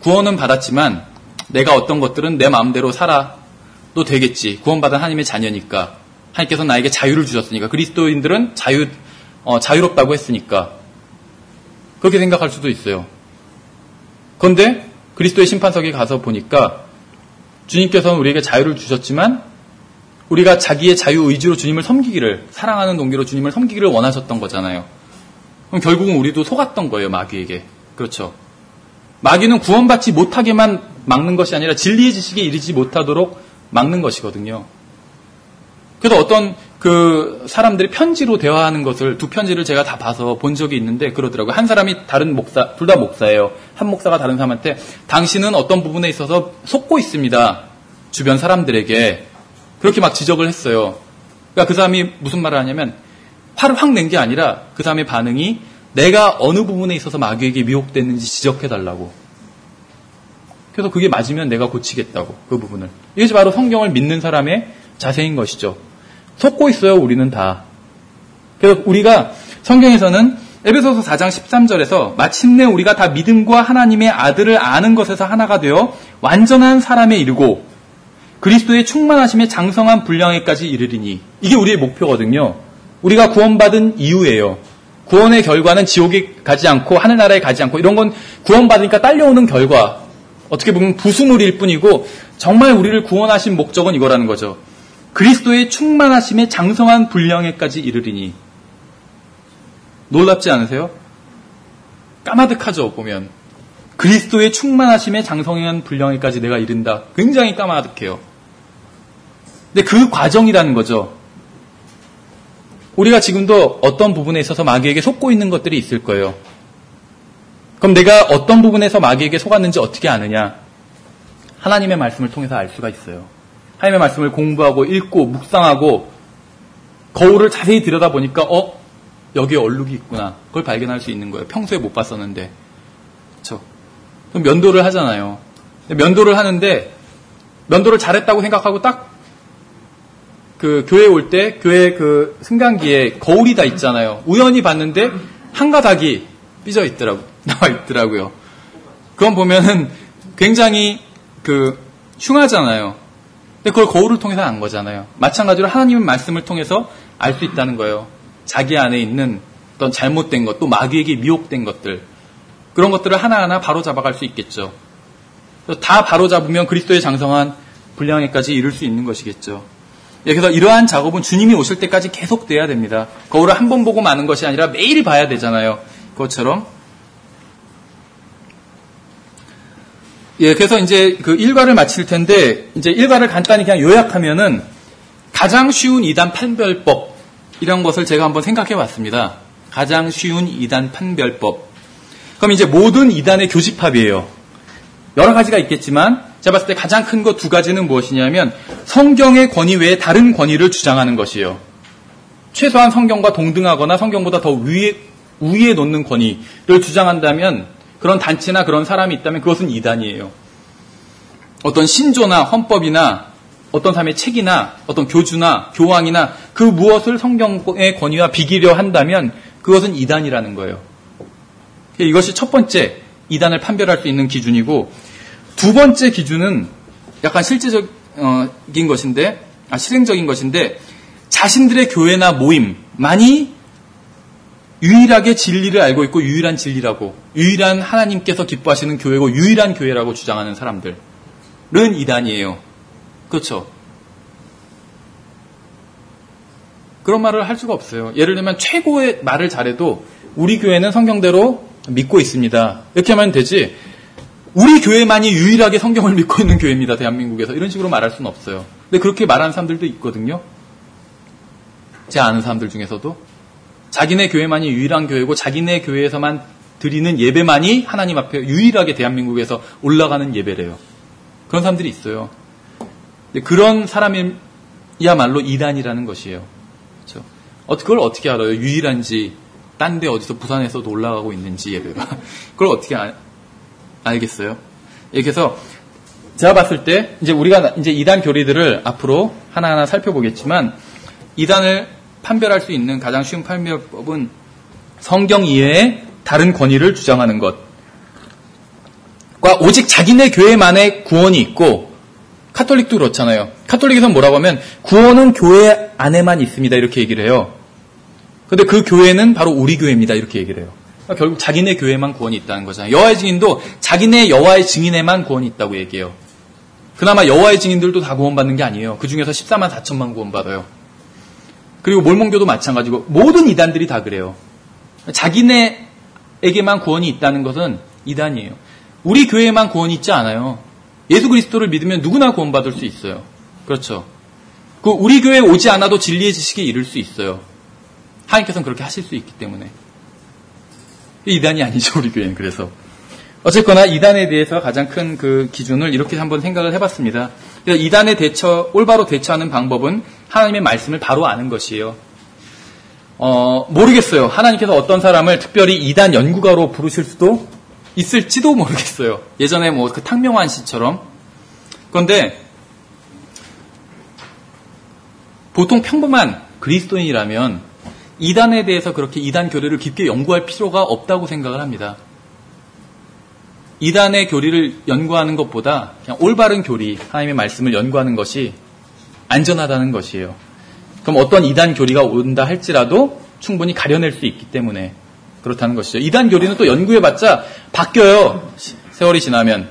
구원은 받았지만 내가 어떤 것들은 내 마음대로 살아도 되겠지. 구원받은 하나님의 자녀니까. 하나님께서 나에게 자유를 주셨으니까. 그리스도인들은 자유롭다고 했으니까. 그렇게 생각할 수도 있어요. 그런데 그리스도의 심판석에 가서 보니까 주님께서는 우리에게 자유를 주셨지만 우리가 자기의 자유의지로 주님을 섬기기를, 사랑하는 동기로 주님을 섬기기를 원하셨던 거잖아요. 그럼 결국은 우리도 속았던 거예요, 마귀에게. 그렇죠. 마귀는 구원받지 못하게만 막는 것이 아니라 진리의 지식에 이르지 못하도록 막는 것이거든요. 그래서 어떤 그 사람들이 편지로 대화하는 것을, 두 편지를 제가 다 봐서 본 적이 있는데 그러더라고요. 한 사람이 다른 목사, 둘 다 목사예요. 한 목사가 다른 사람한테 당신은 어떤 부분에 있어서 속고 있습니다. 주변 사람들에게. 그렇게 막 지적을 했어요. 그러니까 그 사람이 무슨 말을 하냐면 화를 확 낸 게 아니라 그 사람의 반응이 내가 어느 부분에 있어서 마귀에게 미혹됐는지 지적해달라고. 그래서 그게 맞으면 내가 고치겠다고, 그 부분을. 이것이 바로 성경을 믿는 사람의 자세인 것이죠. 속고 있어요, 우리는 다. 그래서 우리가 성경에서는 에베소서 4장 13절에서 마침내 우리가 다 믿음과 하나님의 아들을 아는 것에서 하나가 되어 완전한 사람에 이르고 그리스도의 충만하심에 장성한 분량에까지 이르리니. 이게 우리의 목표거든요. 우리가 구원받은 이유예요. 구원의 결과는 지옥에 가지 않고 하늘나라에 가지 않고, 이런 건 구원받으니까 딸려오는 결과, 어떻게 보면 부수물일 뿐이고 정말 우리를 구원하신 목적은 이거라는 거죠. 그리스도의 충만하심에 장성한 분량에까지 이르리니. 놀랍지 않으세요? 까마득하죠, 보면. 그리스도의 충만하심에 장성한 분량에까지 내가 이른다. 굉장히 까마득해요. 근데 그 과정이라는 거죠. 우리가 지금도 어떤 부분에 있어서 마귀에게 속고 있는 것들이 있을 거예요. 그럼 내가 어떤 부분에서 마귀에게 속았는지 어떻게 아느냐? 하나님의 말씀을 통해서 알 수가 있어요. 하나님의 말씀을 공부하고 읽고 묵상하고 거울을 자세히 들여다보니까 여기에 얼룩이 있구나. 그걸 발견할 수 있는 거예요. 평소에 못 봤었는데. 그렇죠? 그럼 면도를 하잖아요. 면도를 하는데 면도를 잘했다고 생각하고 딱 그 교회 올 때 교회 그 승강기에 거울이 다 있잖아요. 우연히 봤는데 한 가닥이 삐져 있더라고. 나와 있더라고요. 그건 보면은 굉장히 흉하잖아요. 근데 그걸 거울을 통해서 안 거잖아요. 마찬가지로 하나님의 말씀을 통해서 알 수 있다는 거예요. 자기 안에 있는 어떤 잘못된 것, 또 마귀에게 미혹된 것들, 그런 것들을 하나하나 바로잡아갈 수 있겠죠. 다 바로잡으면 그리스도의 장성한 분량에까지 이룰 수 있는 것이겠죠. 그래서 이러한 작업은 주님이 오실 때까지 계속돼야 됩니다. 거울을 한 번 보고 마는 것이 아니라 매일 봐야 되잖아요. 그것처럼. 그래서 이제 그 일과를 마칠 텐데, 이제 일과를 간단히 그냥 요약하면은 가장 쉬운 이단 판별법, 이런 것을 제가 한번 생각해 봤습니다. 가장 쉬운 이단 판별법. 그럼 이제 모든 이단의 교집합이에요. 여러 가지가 있겠지만 제가 봤을 때 가장 큰 거 두 가지는 무엇이냐면 성경의 권위 외에 다른 권위를 주장하는 것이에요. 최소한 성경과 동등하거나 성경보다 더 우위에 놓는 권위를 주장한다면, 그런 단체나 그런 사람이 있다면 그것은 이단이에요. 어떤 신조나 헌법이나 어떤 사람의 책이나 어떤 교주나 교황이나 그 무엇을 성경의 권위와 비기려 한다면 그것은 이단이라는 거예요. 이것이 첫 번째 이단을 판별할 수 있는 기준이고, 두 번째 기준은 약간 실질적인 것인데, 실행적인 것인데, 자신들의 교회나 모임만이 유일하게 진리를 알고 있고 유일한 진리라고, 유일한 하나님께서 기뻐하시는 교회고 유일한 교회라고 주장하는 사람들은 이단이에요. 그렇죠? 그런 말을 할 수가 없어요. 예를 들면 최고의 말을 잘해도 우리 교회는 성경대로 믿고 있습니다. 이렇게 하면 되지, 우리 교회만이 유일하게 성경을 믿고 있는 교회입니다, 대한민국에서. 이런 식으로 말할 수는 없어요. 근데 그렇게 말하는 사람들도 있거든요. 제가 아는 사람들 중에서도. 자기네 교회만이 유일한 교회고 자기네 교회에서만 드리는 예배만이 하나님 앞에 유일하게 대한민국에서 올라가는 예배래요. 그런 사람들이 있어요. 근데 그런 사람이야말로 이단이라는 것이에요. 그렇죠? 그걸 어떻게 알아요? 유일한지, 딴 데 어디서 부산에서도 올라가고 있는지 예배가. 그걸 어떻게 알겠어요? 그래서 제가 봤을 때 이제 우리가 이제 이단 교리들을 앞으로 하나하나 살펴보겠지만 이단을 판별할 수 있는 가장 쉬운 판별법은 성경 이외에 다른 권위를 주장하는 것과 오직 자기네 교회만의 구원이 있고 카톨릭도 그렇잖아요. 카톨릭에서는 뭐라고 하면 구원은 교회 안에만 있습니다. 이렇게 얘기를 해요. 근데 그 교회는 바로 우리 교회입니다. 이렇게 얘기를 해요. 그러니까 결국 자기네 교회만 구원이 있다는 거잖아요. 여호와의 증인도 자기네 여호와의 증인에만 구원이 있다고 얘기해요. 그나마 여호와의 증인들도 다 구원받는 게 아니에요. 그 중에서 14만 4천만 구원받아요. 그리고 몰몬교도 마찬가지고 모든 이단들이 다 그래요. 자기네에게만 구원이 있다는 것은 이단이에요. 우리 교회에만 구원이 있지 않아요. 예수 그리스도를 믿으면 누구나 구원받을 수 있어요. 그렇죠. 우리 교회에 오지 않아도 진리의 지식에 이를 수 있어요. 하나님께서는 그렇게 하실 수 있기 때문에. 이단이 아니죠, 우리 교회는. 그래서 어쨌거나 이단에 대해서 가장 큰 그 기준을 이렇게 한번 생각을 해봤습니다. 그래서 이단에 올바로 대처하는 방법은 하나님의 말씀을 바로 아는 것이에요. 모르겠어요. 하나님께서 어떤 사람을 특별히 이단 연구가로 부르실 수도 있을지도 모르겠어요. 예전에 뭐 그 탕명환 씨처럼. 그런데 보통 평범한 그리스도인이라면 이단에 대해서 그렇게 이단 교리를 깊게 연구할 필요가 없다고 생각을 합니다. 이단의 교리를 연구하는 것보다 그냥 올바른 교리, 하나님의 말씀을 연구하는 것이 안전하다는 것이에요. 그럼 어떤 이단 교리가 온다 할지라도 충분히 가려낼 수 있기 때문에 그렇다는 것이죠. 이단 교리는 또 연구해봤자 바뀌어요. 세월이 지나면.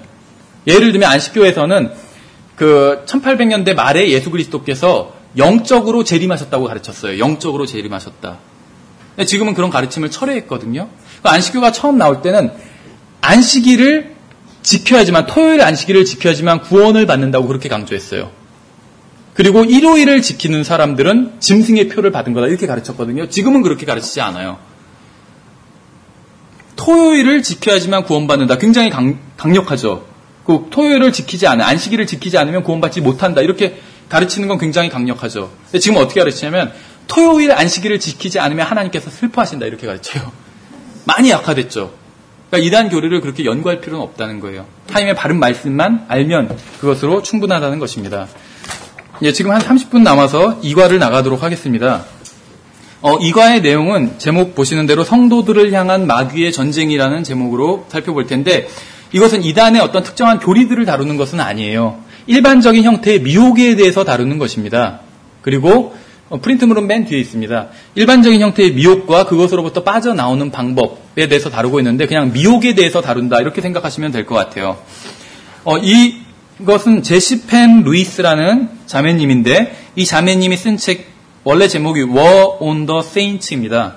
예를 들면 안식교에서는 그 1800년대 말에 예수 그리스도께서 영적으로 재림하셨다고 가르쳤어요. 영적으로 재림하셨다. 지금은 그런 가르침을 철회했거든요. 안식교가 처음 나올 때는 안식일을 지켜야지만, 토요일 안식일을 지켜야지만 구원을 받는다고 그렇게 강조했어요. 그리고 일요일을 지키는 사람들은 짐승의 표를 받은 거다 이렇게 가르쳤거든요. 지금은 그렇게 가르치지 않아요. 토요일을 지켜야지만 구원받는다. 굉장히 강력하죠. 그 토요일을 지키지 않으면, 안식일을 지키지 않으면 구원받지 못한다 이렇게 가르치는 건 굉장히 강력하죠. 근데 지금 어떻게 가르치냐면 토요일 안식일을 지키지 않으면 하나님께서 슬퍼하신다 이렇게 가르쳐요. 많이 약화됐죠. 그러니까 이단 교리를 그렇게 연구할 필요는 없다는 거예요. 하나님의 바른 말씀만 알면 그것으로 충분하다는 것입니다. 예, 지금 한 30분 남아서 이과를 나가도록 하겠습니다. 이과의 내용은 제목 보시는 대로 성도들을 향한 마귀의 전쟁이라는 제목으로 살펴볼 텐데 이것은 이단의 어떤 특정한 교리들을 다루는 것은 아니에요. 일반적인 형태의 미혹에 대해서 다루는 것입니다. 그리고 프린트물은 맨 뒤에 있습니다. 일반적인 형태의 미혹과 그것으로부터 빠져나오는 방법에 대해서 다루고 있는데 그냥 미혹에 대해서 다룬다 이렇게 생각하시면 될 것 같아요. 이것은 제시 펜 루이스라는 자매님인데 이 자매님이 쓴 책 원래 제목이 War on the Saints입니다.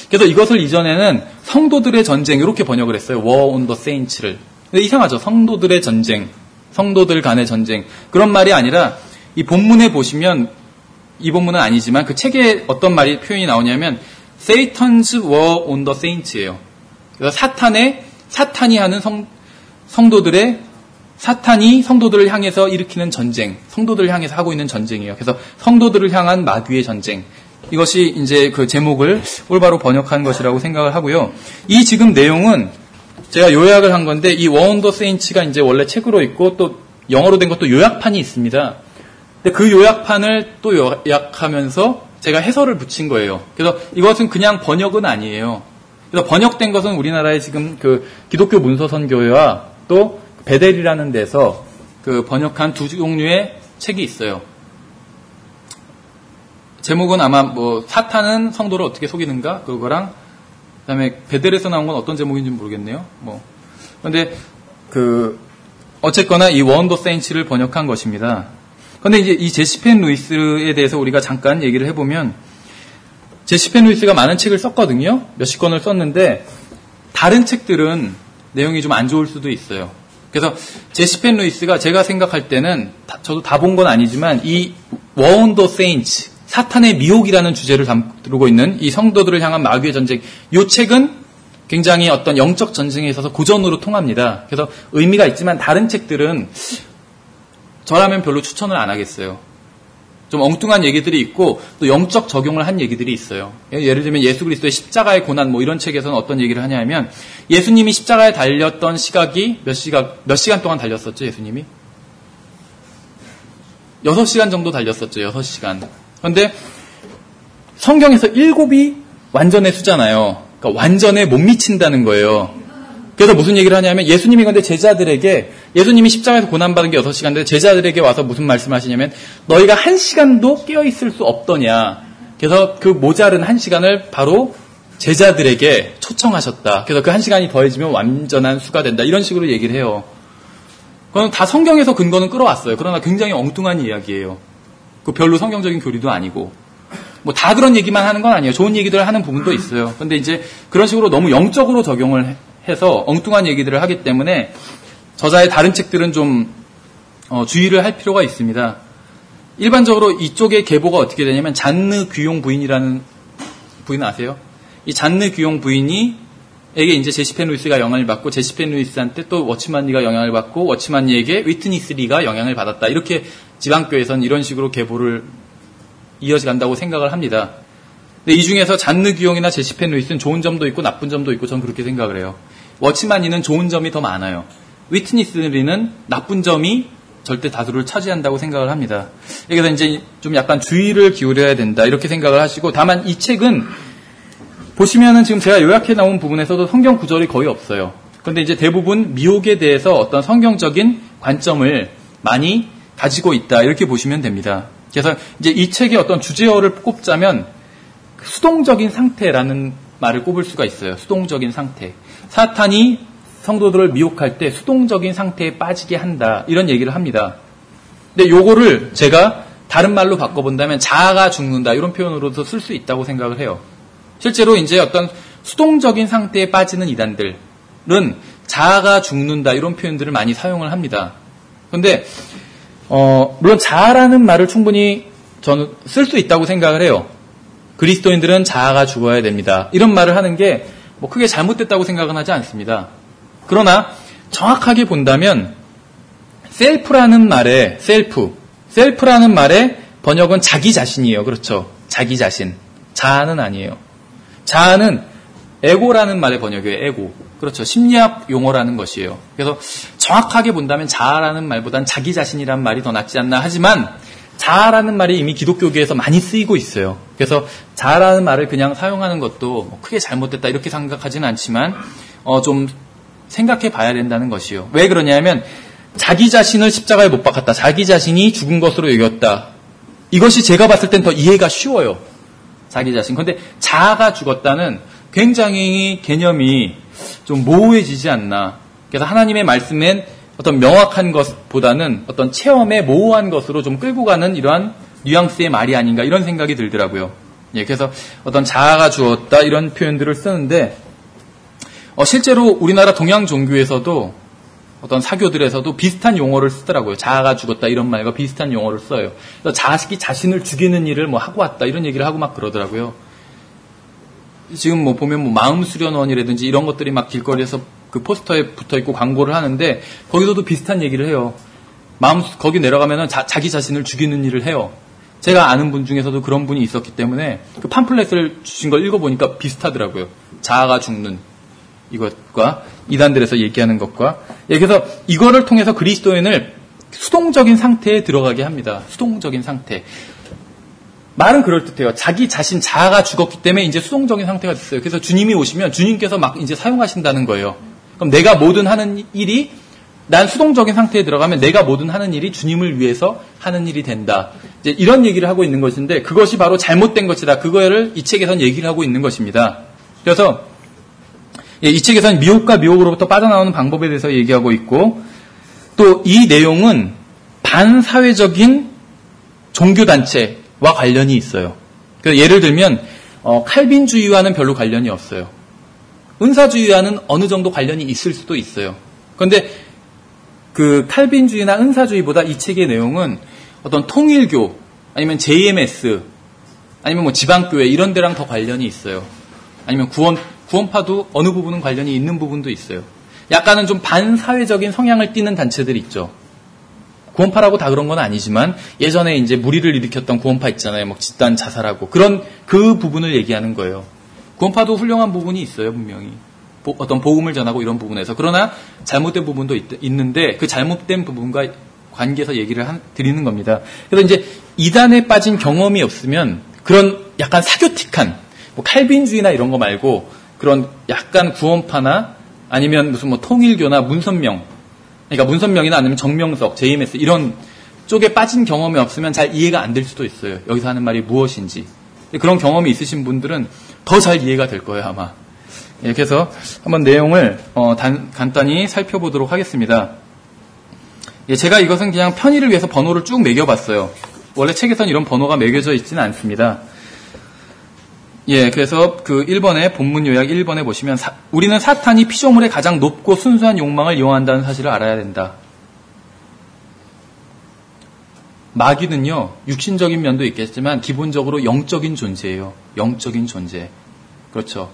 그래서 이것을 이전에는 성도들의 전쟁 이렇게 번역을 했어요. War on the Saints를. 근데 이상하죠. 성도들의 전쟁, 성도들 간의 전쟁 그런 말이 아니라 이 본문에 보시면 이 본문은 아니지만 그 책에 어떤 말이 표현이 나오냐면 Satan's War on the Saints예요. 그래서 사탄이 하는 사탄이 성도들을 향해서 일으키는 전쟁, 성도들을 향해서 하고 있는 전쟁이에요. 그래서 성도들을 향한 마귀의 전쟁. 이것이 이제 그 제목을 올바로 번역한 것이라고 생각을 하고요. 이 지금 내용은 제가 요약을 한 건데 이 War on the Saints가 이제 원래 책으로 있고 또 영어로 된 것도 요약판이 있습니다. 근데 그 요약판을 또 요약하면서 제가 해설을 붙인 거예요. 그래서 이것은 그냥 번역은 아니에요. 그래서 번역된 것은 우리나라의 지금 그 기독교 문서선교회와 또 베델이라는 데서 그 번역한 두 종류의 책이 있어요. 제목은 아마 뭐 사탄은 성도를 어떻게 속이는가 그거랑 그다음에 베델에서 나온 건 어떤 제목인지 모르겠네요. 그런데 어쨌거나 이 War on the Saints를 번역한 것입니다. 그런데 이제 이 제시 펜 루이스에 대해서 우리가 잠깐 얘기를 해보면 제시 펜 루이스가 많은 책을 썼거든요. 몇십 권을 썼는데 다른 책들은 내용이 좀 안 좋을 수도 있어요. 그래서 제시 펜 루이스가 제가 생각할 때는 저도 다 본 건 아니지만 이 War on the Saints 사탄의 미혹이라는 주제를 다루고 있는 이 성도들을 향한 마귀의 전쟁 이 책은 굉장히 어떤 영적 전쟁에 있어서 고전으로 통합니다. 그래서 의미가 있지만 다른 책들은 저라면 별로 추천을 안 하겠어요. 좀 엉뚱한 얘기들이 있고 또 영적 적용을 한 얘기들이 있어요. 예를 들면 예수 그리스도의 십자가의 고난 뭐 이런 책에서는 어떤 얘기를 하냐면 예수님이 십자가에 달렸던 시각이 몇 시간 동안 달렸었죠, 예수님이? 6시간 정도 달렸었죠, 6시간. 그런데 성경에서 7이 완전의 수잖아요. 그러니까 완전에 못 미친다는 거예요. 그래서 무슨 얘기를 하냐면 예수님이 근데 제자들에게 예수님이 십자가에서 고난받은 게 6시간인데 제자들에게 와서 무슨 말씀하시냐면 너희가 1시간도 깨어있을 수 없더냐. 그래서 그 모자른 1시간을 바로 제자들에게 초청하셨다. 그래서 그 1시간이 더해지면 완전한 수가 된다. 이런 식으로 얘기를 해요. 그건 다 성경에서 근거는 끌어왔어요. 그러나 굉장히 엉뚱한 이야기예요. 그 별로 성경적인 교리도 아니고. 뭐 다 그런 얘기만 하는 건 아니에요. 좋은 얘기들을 하는 부분도 있어요. 근데 이제 그런 식으로 너무 영적으로 적용을 해서 엉뚱한 얘기들을 하기 때문에 저자의 다른 책들은 좀 주의를 할 필요가 있습니다. 일반적으로 이쪽의 계보가 어떻게 되냐면 잔느 귀용 부인이라는 부인 아세요? 이 잔느 귀용 부인이 에게 이제 제시펜 루이스가 영향을 받고 제시펜 루이스한테 또 워치만 리가 영향을 받고 워치만 리에게 위트니스 리가 영향을 받았다. 이렇게 지방교회에서는 이런 식으로 계보를 이어져 간다고 생각을 합니다. 근데 이 중에서 잔느 귀용이나 제시펜 루이스는 좋은 점도 있고 나쁜 점도 있고 저는 그렇게 생각을 해요. 워치만 리는 좋은 점이 더 많아요. 위트니스 리는 나쁜 점이 절대 다수를 차지한다고 생각을 합니다. 그래서 이제 좀 약간 주의를 기울여야 된다 이렇게 생각을 하시고 다만 이 책은 보시면은 지금 제가 요약해 나온 부분에서도 성경 구절이 거의 없어요. 그런데 이제 대부분 미혹에 대해서 어떤 성경적인 관점을 많이 가지고 있다 이렇게 보시면 됩니다. 그래서 이제 이 책의 어떤 주제어를 꼽자면 수동적인 상태라는 말을 꼽을 수가 있어요. 수동적인 상태. 사탄이 성도들을 미혹할 때 수동적인 상태에 빠지게 한다 이런 얘기를 합니다. 근데 요거를 제가 다른 말로 바꿔본다면 자아가 죽는다 이런 표현으로도 쓸 수 있다고 생각을 해요. 실제로 이제 어떤 수동적인 상태에 빠지는 이단들은 자아가 죽는다 이런 표현들을 많이 사용을 합니다. 그런데 물론 자아라는 말을 충분히 저는 쓸 수 있다고 생각을 해요. 그리스도인들은 자아가 죽어야 됩니다. 이런 말을 하는 게 뭐 크게 잘못됐다고 생각은 하지 않습니다. 그러나 정확하게 본다면 셀프라는 말의 셀프라는 말의 번역은 자기 자신이에요. 그렇죠? 자기 자신. 자아는 아니에요. 자아는 에고라는 말의 번역이에요. 에고. 그렇죠. 심리학 용어라는 것이에요. 그래서 정확하게 본다면 자아라는 말보단 자기 자신이란 말이 더 낫지 않나 하지만 자아라는 말이 이미 기독교계에서 많이 쓰이고 있어요. 그래서 자아라는 말을 그냥 사용하는 것도 뭐 크게 잘못됐다 이렇게 생각하지는 않지만 좀 생각해 봐야 된다는 것이요. 왜 그러냐면 자기 자신을 십자가에 못 박았다. 자기 자신이 죽은 것으로 여겼다. 이것이 제가 봤을 땐 더 이해가 쉬워요. 자기 자신. 근데 자아가 죽었다는 굉장히 개념이 좀 모호해지지 않나. 그래서 하나님의 말씀엔 어떤 명확한 것보다는 어떤 체험의 모호한 것으로 좀 끌고 가는 이러한 뉘앙스의 말이 아닌가 이런 생각이 들더라고요. 예, 그래서 어떤 자아가 죽었다 이런 표현들을 쓰는데 실제로 우리나라 동양 종교에서도 어떤 사교들에서도 비슷한 용어를 쓰더라고요. 자아가 죽었다 이런 말과 비슷한 용어를 써요. 그래서 자식이 자신을 죽이는 일을 뭐 하고 왔다 이런 얘기를 하고 막 그러더라고요. 지금 뭐 보면 뭐 마음수련원이라든지 이런 것들이 막 길거리에서 그 포스터에 붙어 있고 광고를 하는데 거기서도 비슷한 얘기를 해요. 거기 내려가면은 자기 자신을 죽이는 일을 해요. 제가 아는 분 중에서도 그런 분이 있었기 때문에 그 팜플렛을 주신 걸 읽어보니까 비슷하더라고요. 자아가 죽는 이것과 이단들에서 얘기하는 것과 그래서 이거를 통해서 그리스도인을 수동적인 상태에 들어가게 합니다. 수동적인 상태. 말은 그럴듯해요. 자기 자신 자아가 죽었기 때문에 이제 수동적인 상태가 됐어요. 그래서 주님이 오시면 주님께서 막 이제 사용하신다는 거예요. 그럼 내가 뭐든 하는 일이 난 수동적인 상태에 들어가면 내가 뭐든 하는 일이 주님을 위해서 하는 일이 된다. 이제 이런 얘기를 하고 있는 것인데 그것이 바로 잘못된 것이다. 그거를 이 책에서는 얘기를 하고 있는 것입니다. 그래서 이 책에서는 미혹과 미혹으로부터 빠져나오는 방법에 대해서 얘기하고 있고 또 이 내용은 반사회적인 종교단체와 관련이 있어요. 그래서 예를 들면 칼빈주의와는 별로 관련이 없어요. 은사주의와는 어느 정도 관련이 있을 수도 있어요. 그런데 그 칼빈주의나 은사주의보다 이 책의 내용은 어떤 통일교 아니면 JMS 아니면 뭐 지방교회 이런 데랑 더 관련이 있어요. 아니면 구원파도 어느 부분은 관련이 있는 부분도 있어요. 약간은 좀 반사회적인 성향을 띠는 단체들이 있죠. 구원파라고 다 그런 건 아니지만 예전에 이제 무리를 일으켰던 구원파 있잖아요. 막 집단 자살하고 그런 그 부분을 얘기하는 거예요. 구원파도 훌륭한 부분이 있어요, 분명히. 어떤 복음을 전하고 이런 부분에서. 그러나 잘못된 부분도 있는데 그 잘못된 부분과 관계에서 얘기를 드리는 겁니다. 그래서 이제 이단에 빠진 경험이 없으면 그런 약간 사교틱한 뭐 칼빈주의나 이런 거 말고 그런 약간 구원파나 아니면 무슨 뭐 통일교나 문선명, 그러니까 문선명이나 아니면 정명석, JMS 이런 쪽에 빠진 경험이 없으면 잘 이해가 안 될 수도 있어요. 여기서 하는 말이 무엇인지. 그런 경험이 있으신 분들은 더 잘 이해가 될 거예요, 아마. 예, 그래서 한번 내용을 간단히 살펴보도록 하겠습니다. 예, 제가 이것은 그냥 편의를 위해서 번호를 쭉 매겨봤어요. 원래 책에선 이런 번호가 매겨져 있지는 않습니다. 예, 그래서 그 1번에 본문 요약 1번에 보시면 우리는 사탄이 피조물의 가장 높고 순수한 욕망을 이용한다는 사실을 알아야 된다. 마귀는요, 육신적인 면도 있겠지만 기본적으로 영적인 존재예요. 영적인 존재. 그렇죠.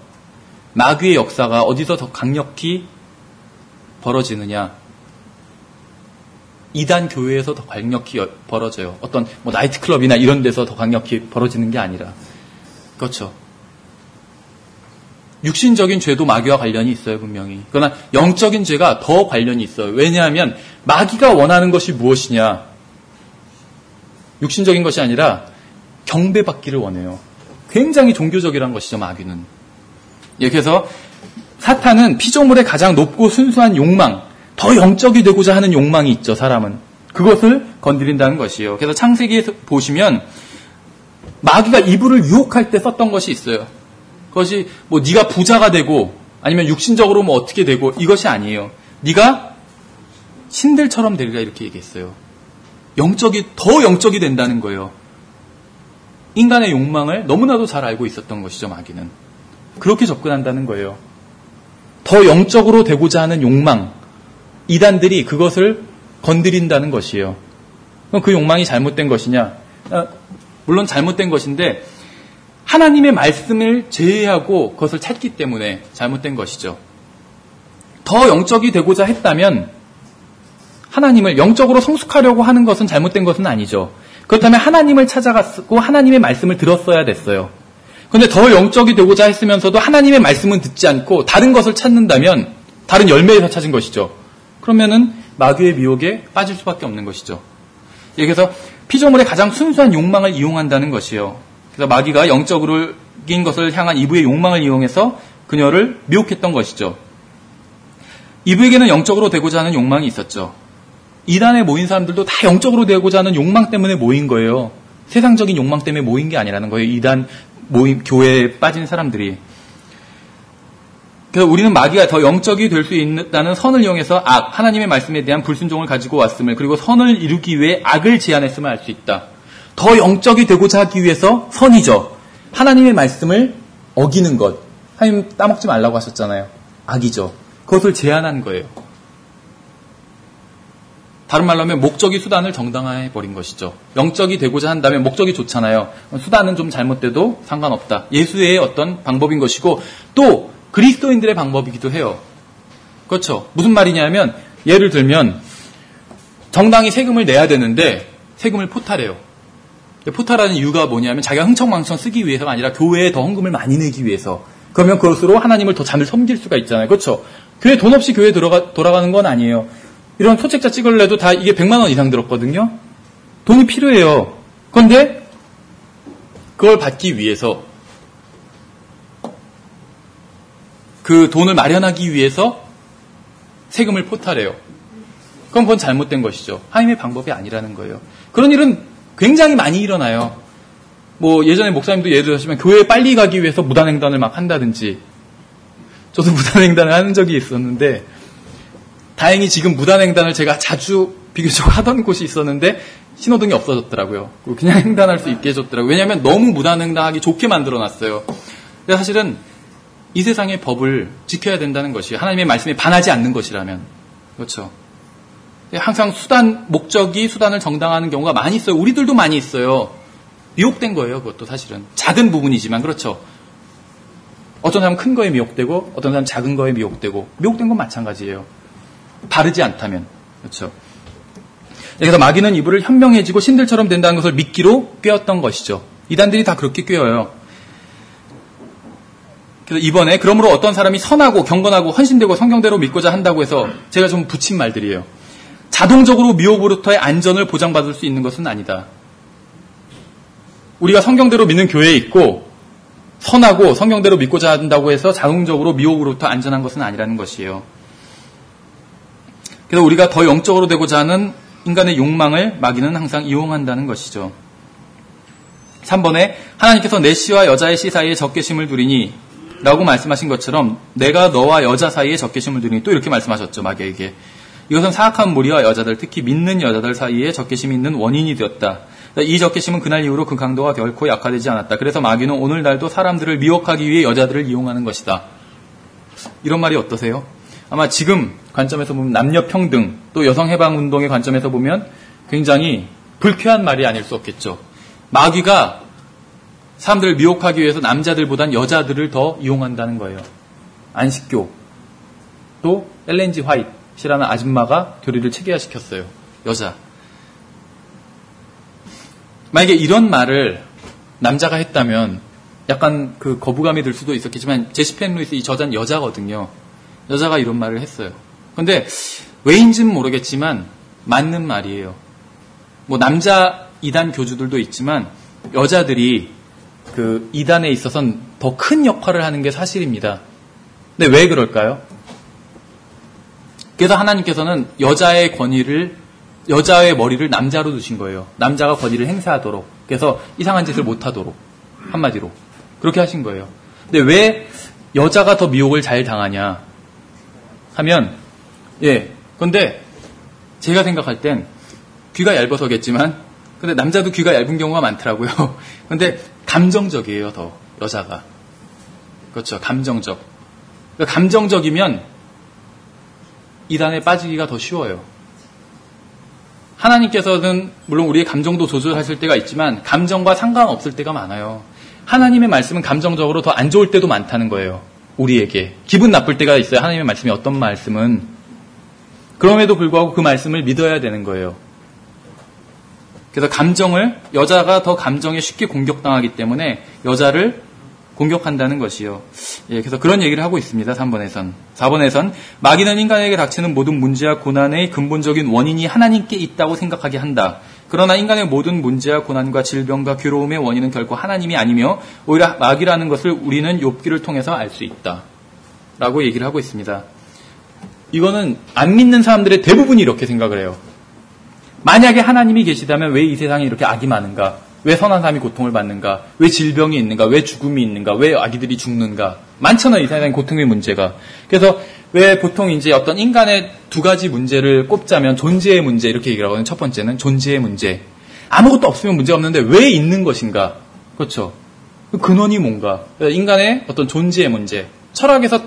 마귀의 역사가 어디서 더 강력히 벌어지느냐? 이단 교회에서 더 강력히 벌어져요. 어떤 뭐 나이트클럽이나 이런 데서 더 강력히 벌어지는 게 아니라. 그렇죠. 육신적인 죄도 마귀와 관련이 있어요, 분명히. 그러나 영적인 죄가 더 관련이 있어요. 왜냐하면 마귀가 원하는 것이 무엇이냐? 육신적인 것이 아니라 경배받기를 원해요. 굉장히 종교적이라는 것이죠, 마귀는. 예, 그래서 사탄은 피조물의 가장 높고 순수한 욕망, 더 영적이 되고자 하는 욕망이 있죠, 사람은. 그것을 건드린다는 것이에요. 그래서 창세기에서 보시면 마귀가 이브를 유혹할 때 썼던 것이 있어요. 그것이 뭐 네가 부자가 되고 아니면 육신적으로 뭐 어떻게 되고 이것이 아니에요. 네가 신들처럼 되리라 이렇게 얘기했어요. 더 영적이 된다는 거예요. 인간의 욕망을 너무나도 잘 알고 있었던 것이죠, 마귀는. 그렇게 접근한다는 거예요. 더 영적으로 되고자 하는 욕망, 이단들이 그것을 건드린다는 것이에요. 그럼 그 욕망이 잘못된 것이냐? 물론 잘못된 것인데 하나님의 말씀을 제외하고 그것을 찾기 때문에 잘못된 것이죠. 더 영적이 되고자 했다면 하나님을 영적으로 성숙하려고 하는 것은 잘못된 것은 아니죠. 그렇다면 하나님을 찾아갔고 하나님의 말씀을 들었어야 됐어요. 그런데 더 영적이 되고자 했으면서도 하나님의 말씀은 듣지 않고 다른 것을 찾는다면 다른 열매에서 찾은 것이죠. 그러면은 마귀의 미혹에 빠질 수밖에 없는 것이죠. 그래서 피조물의 가장 순수한 욕망을 이용한다는 것이요. 그래서 마귀가 영적인 것을 향한 이브의 욕망을 이용해서 그녀를 미혹했던 것이죠. 이브에게는 영적으로 되고자 하는 욕망이 있었죠. 이단에 모인 사람들도 다 영적으로 되고자 하는 욕망 때문에 모인 거예요. 세상적인 욕망 때문에 모인 게 아니라는 거예요. 이단 교회에 빠진 사람들이. 그래서 우리는 마귀가 더 영적이 될 수 있다는 선을 이용해서 하나님의 말씀에 대한 불순종을 가지고 왔음을, 그리고 선을 이루기 위해 악을 제안했음을 알 수 있다. 더 영적이 되고자 하기 위해서 선이죠. 하나님의 말씀을 어기는 것. 하나님 따먹지 말라고 하셨잖아요. 악이죠. 그것을 제안한 거예요. 다른 말로 하면 목적이 수단을 정당화해버린 것이죠. 영적이 되고자 한다면 목적이 좋잖아요. 수단은 좀 잘못돼도 상관없다. 예수의 어떤 방법인 것이고 또 그리스도인들의 방법이기도 해요. 그렇죠. 무슨 말이냐면 예를 들면 정당히 세금을 내야 되는데 세금을 포탈해요. 포탈하는 이유가 뭐냐면 자기가 흥청망청 쓰기 위해서가 아니라 교회에 더 헌금을 많이 내기 위해서. 그러면 그것으로 하나님을 더 잘 섬길 수가 있잖아요. 그렇죠. 교회 돈 없이 교회에 돌아가는 건 아니에요. 이런 소책자 찍으려도 다 이게 100만 원 이상 들었거든요. 돈이 필요해요. 그런데 그걸 받기 위해서 그 돈을 마련하기 위해서 세금을 포탈해요. 그럼 그건 잘못된 것이죠. 하나님의 방법이 아니라는 거예요. 그런 일은 굉장히 많이 일어나요. 뭐 예전에 목사님도 예를 들으시면 교회에 빨리 가기 위해서 무단횡단을 막 한다든지. 저도 무단횡단을 하는 적이 있었는데 다행히 지금 무단횡단을 제가 자주 비교적 하던 곳이 있었는데 신호등이 없어졌더라고요. 그냥 횡단할 수 있게 해줬더라고요. 왜냐하면 너무 무단횡단하기 좋게 만들어놨어요. 근데 사실은 이 세상의 법을 지켜야 된다는 것이 하나님의 말씀에 반하지 않는 것이라면. 그렇죠. 항상 목적이 수단을 정당화하는 경우가 많이 있어요. 우리들도 많이 있어요. 미혹된 거예요. 그것도 사실은. 작은 부분이지만 그렇죠. 어떤 사람은 큰 거에 미혹되고 어떤 사람은 작은 거에 미혹되고 미혹된 건 마찬가지예요. 바르지 않다면. 그렇죠. 그래서 마귀는 이불을 현명해지고 신들처럼 된다는 것을 믿기로 꿰었던 것이죠. 이단들이 다 그렇게 꿰어요. 그래서 이번에 그러므로 어떤 사람이 선하고 경건하고 헌신되고 성경대로 믿고자 한다고 해서 제가 좀 붙인 말들이에요. 자동적으로 미혹으로부터의 안전을 보장받을 수 있는 것은 아니다. 우리가 성경대로 믿는 교회에 있고 선하고 성경대로 믿고자 한다고 해서 자동적으로 미혹으로부터 안전한 것은 아니라는 것이에요. 그래서 우리가 더 영적으로 되고자 하는 인간의 욕망을 마귀는 항상 이용한다는 것이죠. 3번에 하나님께서 내 씨와 여자의 씨 사이에 적개심을 두리니 라고 말씀하신 것처럼 내가 너와 여자 사이에 적개심을 두리니 또 이렇게 말씀하셨죠. 마귀에게. 이것은 사악한 무리와 여자들, 특히 믿는 여자들 사이에 적개심이 있는 원인이 되었다. 이 적개심은 그날 이후로 그 강도가 결코 약화되지 않았다. 그래서 마귀는 오늘날도 사람들을 미혹하기 위해 여자들을 이용하는 것이다. 이런 말이 어떠세요? 아마 지금 관점에서 보면 남녀평등 또 여성해방운동의 관점에서 보면 굉장히 불쾌한 말이 아닐 수 없겠죠. 마귀가 사람들을 미혹하기 위해서 남자들보단 여자들을 더 이용한다는 거예요. 안식교 또 엘렌 G 화이트라는 아줌마가 교리를 체계화시켰어요. 여자. 만약에 이런 말을 남자가 했다면 약간 그 거부감이 들 수도 있었겠지만 제시 펜 루이스 이 저자는 여자거든요. 여자가 이런 말을 했어요. 근데 왜인지는 모르겠지만 맞는 말이에요. 뭐 남자 이단 교주들도 있지만 여자들이 그 이단에 있어서는 더 큰 역할을 하는 게 사실입니다. 근데 왜 그럴까요? 그래서 하나님께서는 여자의 머리를 남자로 두신 거예요. 남자가 권위를 행사하도록. 그래서 이상한 짓을 못하도록. 한마디로. 그렇게 하신 거예요. 근데 왜 여자가 더 미혹을 잘 당하냐 하면, 근데 제가 생각할 땐 귀가 얇아서겠지만, 근데 남자도 귀가 얇은 경우가 많더라고요. 근데 감정적이에요, 더, 여자가. 그렇죠, 감정적. 그러니까 감정적이면 이단에 빠지기가 더 쉬워요. 하나님께서는 물론 우리의 감정도 조절하실 때가 있지만 감정과 상관없을 때가 많아요. 하나님의 말씀은 감정적으로 더 안 좋을 때도 많다는 거예요. 우리에게. 기분 나쁠 때가 있어요. 하나님의 말씀이 어떤 말씀은. 그럼에도 불구하고 그 말씀을 믿어야 되는 거예요. 그래서 여자가 더 감정에 쉽게 공격당하기 때문에 여자를 공격한다는 것이요. 그래서 그런 얘기를 하고 있습니다. 3번에선. 4번에선 마귀는 인간에게 닥치는 모든 문제와 고난의 근본적인 원인이 하나님께 있다고 생각하게 한다. 그러나 인간의 모든 문제와 고난과 질병과 괴로움의 원인은 결코 하나님이 아니며 오히려 마귀라는 것을 우리는 욥기를 통해서 알 수 있다. 라고 얘기를 하고 있습니다. 이거는 안 믿는 사람들의 대부분이 이렇게 생각을 해요. 만약에 하나님이 계시다면 왜 이 세상에 이렇게 악이 많은가? 왜 선한 사람이 고통을 받는가? 왜 질병이 있는가? 왜 죽음이 있는가? 왜 아기들이 죽는가? 많잖아요, 이 세상에 고통의 문제가. 그래서 왜 보통 이제 어떤 인간의 두 가지 문제를 꼽자면 존재의 문제 이렇게 얘기를 하거든요. 첫 번째는 존재의 문제. 아무것도 없으면 문제가 없는데 왜 있는 것인가? 그렇죠. 그 근원이 뭔가? 인간의 어떤 존재의 문제. 철학에서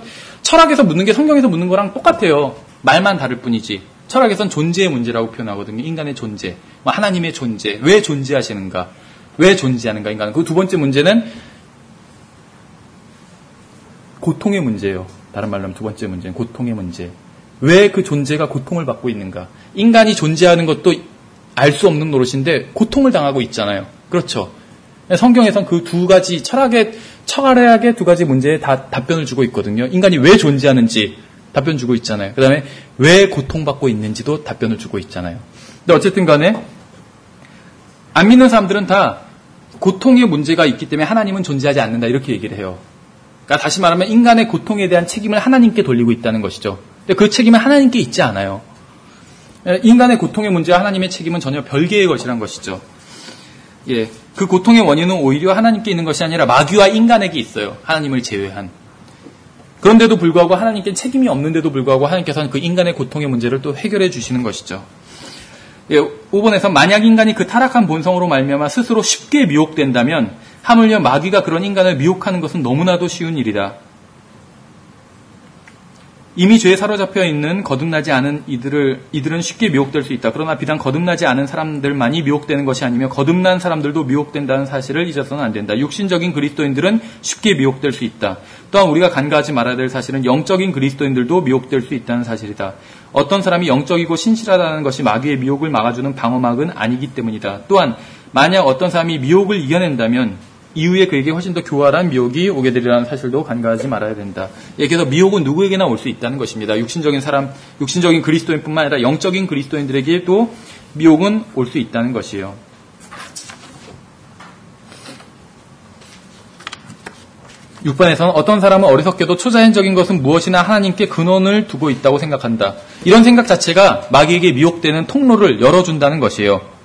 묻는 게 성경에서 묻는 거랑 똑같아요. 말만 다를 뿐이지. 철학에선 존재의 문제라고 표현하거든요. 인간의 존재. 하나님의 존재. 왜 존재하시는가? 왜 존재하는가, 인간은. 그 두 번째 문제는 고통의 문제예요. 다른 말로 하면 두 번째 문제는 고통의 문제. 왜 그 존재가 고통을 받고 있는가? 인간이 존재하는 것도 알 수 없는 노릇인데 고통을 당하고 있잖아요. 그렇죠. 성경에선 그 두 가지 철학의 두 가지 문제에 다 답변을 주고 있거든요. 인간이 왜 존재하는지 답변 주고 있잖아요. 그 다음에 왜 고통받고 있는지도 답변을 주고 있잖아요. 근데 어쨌든 간에 안 믿는 사람들은 다 고통의 문제가 있기 때문에 하나님은 존재하지 않는다 이렇게 얘기를 해요. 그러니까 다시 말하면 인간의 고통에 대한 책임을 하나님께 돌리고 있다는 것이죠. 근데 그 책임은 하나님께 있지 않아요. 인간의 고통의 문제와 하나님의 책임은 전혀 별개의 것이란 것이죠. 그 고통의 원인은 오히려 하나님께 있는 것이 아니라 마귀와 인간에게 있어요. 하나님을 제외한. 그런데도 불구하고 하나님께 책임이 없는데도 불구하고 하나님께서는 그 인간의 고통의 문제를 또 해결해 주시는 것이죠. 5번에서 만약 인간이 그 타락한 본성으로 말미암아 스스로 쉽게 미혹된다면 하물며 마귀가 그런 인간을 미혹하는 것은 너무나도 쉬운 일이다. 이미 죄에 사로잡혀 있는 거듭나지 않은 이들은 쉽게 미혹될 수 있다. 그러나 비단 거듭나지 않은 사람들만이 미혹되는 것이 아니며 거듭난 사람들도 미혹된다는 사실을 잊어서는 안 된다. 육신적인 그리스도인들은 쉽게 미혹될 수 있다. 또한 우리가 간과하지 말아야 될 사실은 영적인 그리스도인들도 미혹될 수 있다는 사실이다. 어떤 사람이 영적이고 신실하다는 것이 마귀의 미혹을 막아주는 방어막은 아니기 때문이다. 또한 만약 어떤 사람이 미혹을 이겨낸다면 이후에 그에게 훨씬 더 교활한 미혹이 오게 되리라는 사실도 간과하지 말아야 된다. 그래서 미혹은 누구에게나 올 수 있다는 것입니다. 육신적인 사람, 육신적인 그리스도인뿐만 아니라 영적인 그리스도인들에게도 미혹은 올 수 있다는 것이에요. 6번에서는 어떤 사람은 어리석게도 초자연적인 것은 무엇이나 하나님께 근원을 두고 있다고 생각한다. 이런 생각 자체가 마귀에게 미혹되는 통로를 열어준다는 것이에요.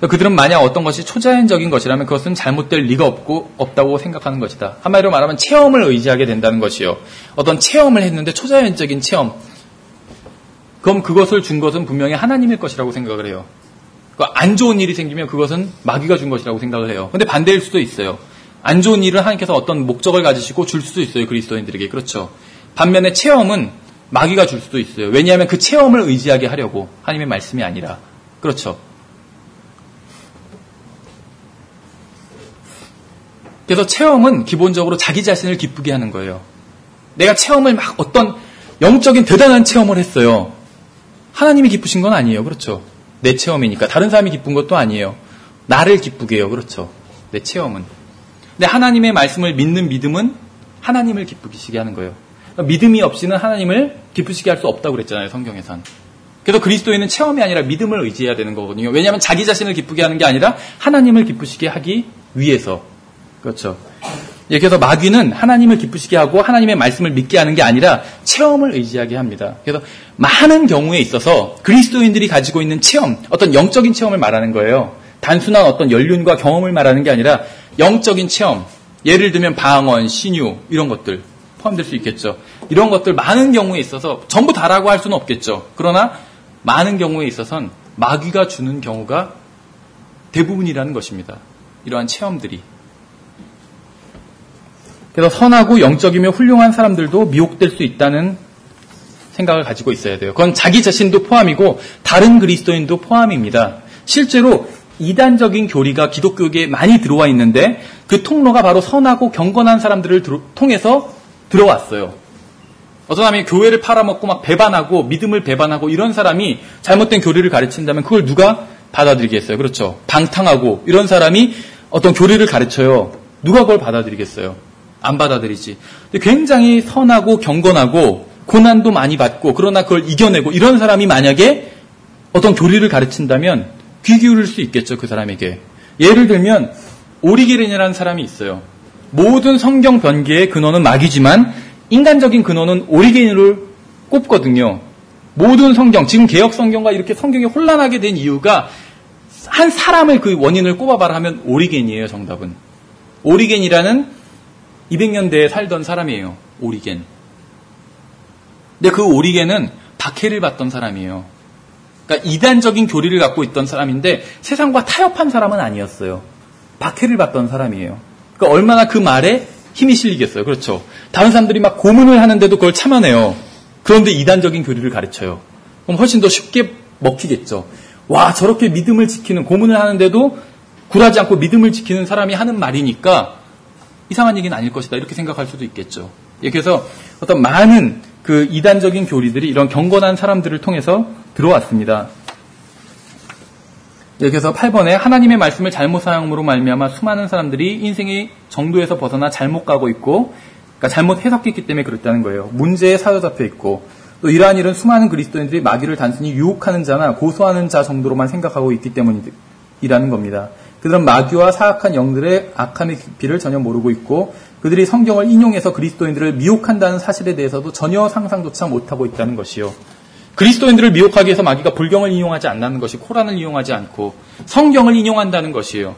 그들은 만약 어떤 것이 초자연적인 것이라면 그것은 잘못될 리가 없다고 생각하는 것이다. 한마디로 말하면 체험을 의지하게 된다는 것이요. 어떤 체험을 했는데 초자연적인 체험. 그럼 그것을 준 것은 분명히 하나님일 것이라고 생각을 해요. 안 좋은 일이 생기면 그것은 마귀가 준 것이라고 생각을 해요. 근데 반대일 수도 있어요. 안 좋은 일을 하나님께서 어떤 목적을 가지시고 줄 수도 있어요. 그리스도인들에게. 그렇죠. 반면에 체험은 마귀가 줄 수도 있어요. 왜냐하면 그 체험을 의지하게 하려고. 하나님의 말씀이 아니라. 그렇죠. 그래서 체험은 기본적으로 자기 자신을 기쁘게 하는 거예요. 내가 체험을 막 어떤 영적인 대단한 체험을 했어요. 하나님이 기쁘신 건 아니에요. 그렇죠. 내 체험이니까. 다른 사람이 기쁜 것도 아니에요. 나를 기쁘게 해요. 그렇죠. 내 체험은. 근데 하나님의 말씀을 믿는 믿음은 하나님을 기쁘시게 하는 거예요. 믿음이 없이는 하나님을 기쁘시게 할 수 없다고 그랬잖아요. 성경에선. 그래서 그리스도인은 체험이 아니라 믿음을 의지해야 되는 거거든요. 왜냐하면 자기 자신을 기쁘게 하는 게 아니라 하나님을 기쁘시게 하기 위해서. 그렇죠. 그래서 마귀는 하나님을 기쁘시게 하고 하나님의 말씀을 믿게 하는 게 아니라 체험을 의지하게 합니다. 그래서 많은 경우에 있어서 그리스도인들이 가지고 있는 체험, 어떤 영적인 체험을 말하는 거예요. 단순한 어떤 연륜과 경험을 말하는 게 아니라 영적인 체험, 예를 들면 방언, 신유 이런 것들 포함될 수 있겠죠. 이런 것들 많은 경우에 있어서 전부 다라고 할 수는 없겠죠. 그러나 많은 경우에 있어서는 마귀가 주는 경우가 대부분이라는 것입니다. 이러한 체험들이. 그래서 선하고 영적이며 훌륭한 사람들도 미혹될 수 있다는 생각을 가지고 있어야 돼요. 그건 자기 자신도 포함이고 다른 그리스도인도 포함입니다. 실제로 이단적인 교리가 기독교계에 많이 들어와 있는데 그 통로가 바로 선하고 경건한 사람들을 통해서 들어왔어요. 어떤 사람이 교회를 팔아먹고 막 배반하고 믿음을 배반하고 이런 사람이 잘못된 교리를 가르친다면 그걸 누가 받아들이겠어요? 그렇죠. 방탕하고 이런 사람이 어떤 교리를 가르쳐요. 누가 그걸 받아들이겠어요? 안 받아들이지. 근데 굉장히 선하고 경건하고 고난도 많이 받고 그러나 그걸 이겨내고 이런 사람이 만약에 어떤 교리를 가르친다면 귀 기울일 수 있겠죠. 그 사람에게. 예를 들면 오리게렌이라는 사람이 있어요. 모든 성경 변개의 근원은 마귀지만 인간적인 근원은 오리게렌을 꼽거든요. 모든 성경, 지금 개혁 성경과 이렇게 성경이 혼란하게 된 이유가 한 사람을 그 원인을 꼽아봐라 하면 오리겐이에요. 정답은. 오리겐이라는 200년대에 살던 사람이에요. 오리겐. 근데 그 오리겐은 박해를 받던 사람이에요. 그러니까 이단적인 교리를 갖고 있던 사람인데 세상과 타협한 사람은 아니었어요. 박해를 받던 사람이에요. 그러니까 얼마나 그 말에 힘이 실리겠어요. 그렇죠. 다른 사람들이 막 고문을 하는데도 그걸 참아내요. 그런데 이단적인 교리를 가르쳐요. 그럼 훨씬 더 쉽게 먹히겠죠. 와, 저렇게 믿음을 지키는, 고문을 하는데도 굴하지 않고 믿음을 지키는 사람이 하는 말이니까 이상한 얘기는 아닐 것이다. 이렇게 생각할 수도 있겠죠. 그래서 어떤 많은 그 이단적인 교리들이 이런 경건한 사람들을 통해서 들어왔습니다. 그래서 8번에 하나님의 말씀을 잘못 사용으로 말미암아 수많은 사람들이 인생의 정도에서 벗어나 잘못 가고 있고, 그러니까 잘못 해석했기 때문에 그렇다는 거예요. 문제에 사로잡혀 있고, 또 이러한 일은 수많은 그리스도인들이 마귀를 단순히 유혹하는 자나 고소하는 자 정도로만 생각하고 있기 때문이라는 겁니다. 그들은 마귀와 사악한 영들의 악함의 깊이를 전혀 모르고 있고 그들이 성경을 인용해서 그리스도인들을 미혹한다는 사실에 대해서도 전혀 상상조차 못하고 있다는 것이요. 그리스도인들을 미혹하기 위해서 마귀가 불경을 인용하지 않는 것이 코란을 이용하지 않고 성경을 인용한다는 것이에요.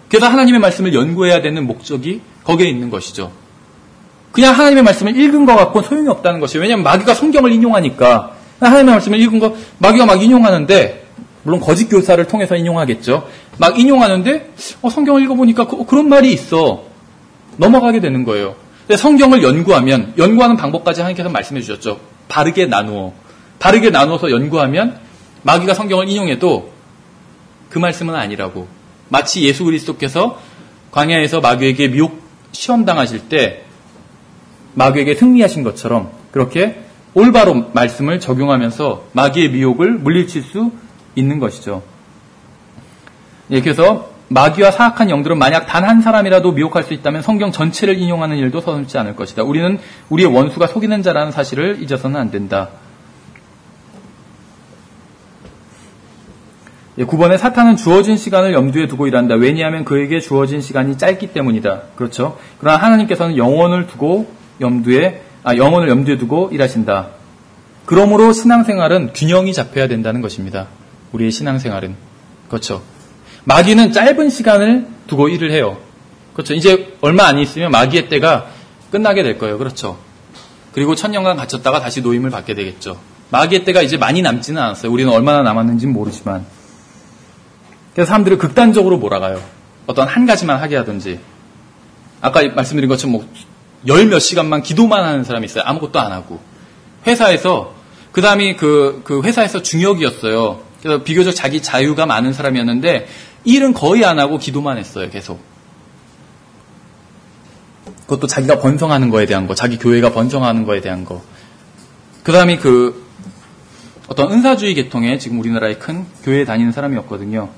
그래서 하나님의 말씀을 연구해야 되는 목적이 거기에 있는 것이죠. 그냥 하나님의 말씀을 읽은 것 같고는 소용이 없다는 것이에요. 왜냐하면 마귀가 성경을 인용하니까 하나님의 말씀을 읽은 거 마귀가 막 인용하는데 물론 거짓 교사를 통해서 인용하겠죠. 막 인용하는데 성경을 읽어보니까 그런 말이 있어. 넘어가게 되는 거예요. 근데 성경을 연구하는 방법까지 하나님께서 말씀해 주셨죠. 바르게 나누어서 연구하면 마귀가 성경을 인용해도 그 말씀은 아니라고. 마치 예수 그리스도께서 광야에서 마귀에게 미혹 시험당하실 때 마귀에게 승리하신 것처럼 그렇게 올바로 말씀을 적용하면서 마귀의 미혹을 물리칠 수 있는 것이죠. 예, 그래서 마귀와 사악한 영들은 만약 단 한 사람이라도 미혹할 수 있다면 성경 전체를 인용하는 일도 서슴지 않을 것이다. 우리는 우리의 원수가 속이는 자라는 사실을 잊어서는 안 된다. 9번에 사탄은 주어진 시간을 염두에 두고 일한다. 왜냐하면 그에게 주어진 시간이 짧기 때문이다. 그렇죠. 그러나 하나님께서는 영혼을 염두에 두고 일하신다. 그러므로 신앙생활은 균형이 잡혀야 된다는 것입니다. 우리의 신앙생활은. 그렇죠. 마귀는 짧은 시간을 두고 일을 해요. 그렇죠. 이제 얼마 안 있으면 마귀의 때가 끝나게 될 거예요. 그렇죠. 그리고 천년간 갇혔다가 다시 노임을 받게 되겠죠. 마귀의 때가 이제 많이 남지는 않았어요. 우리는 얼마나 남았는지는 모르지만. 그래서 사람들을 극단적으로 몰아가요. 어떤 한 가지만 하게 하든지. 아까 말씀드린 것처럼 열 몇 시간만 기도만 하는 사람이 있어요. 아무것도 안 하고. 회사에서, 그 다음이 그 회사에서 중역이었어요. 그래서 비교적 자기 자유가 많은 사람이었는데, 일은 거의 안 하고 기도만 했어요, 계속. 그것도 자기가 번성하는 거에 대한 거, 자기 교회가 번성하는 거에 대한 거. 그 다음이 어떤 은사주의 계통의 지금 우리나라의 큰 교회에 다니는 사람이었거든요.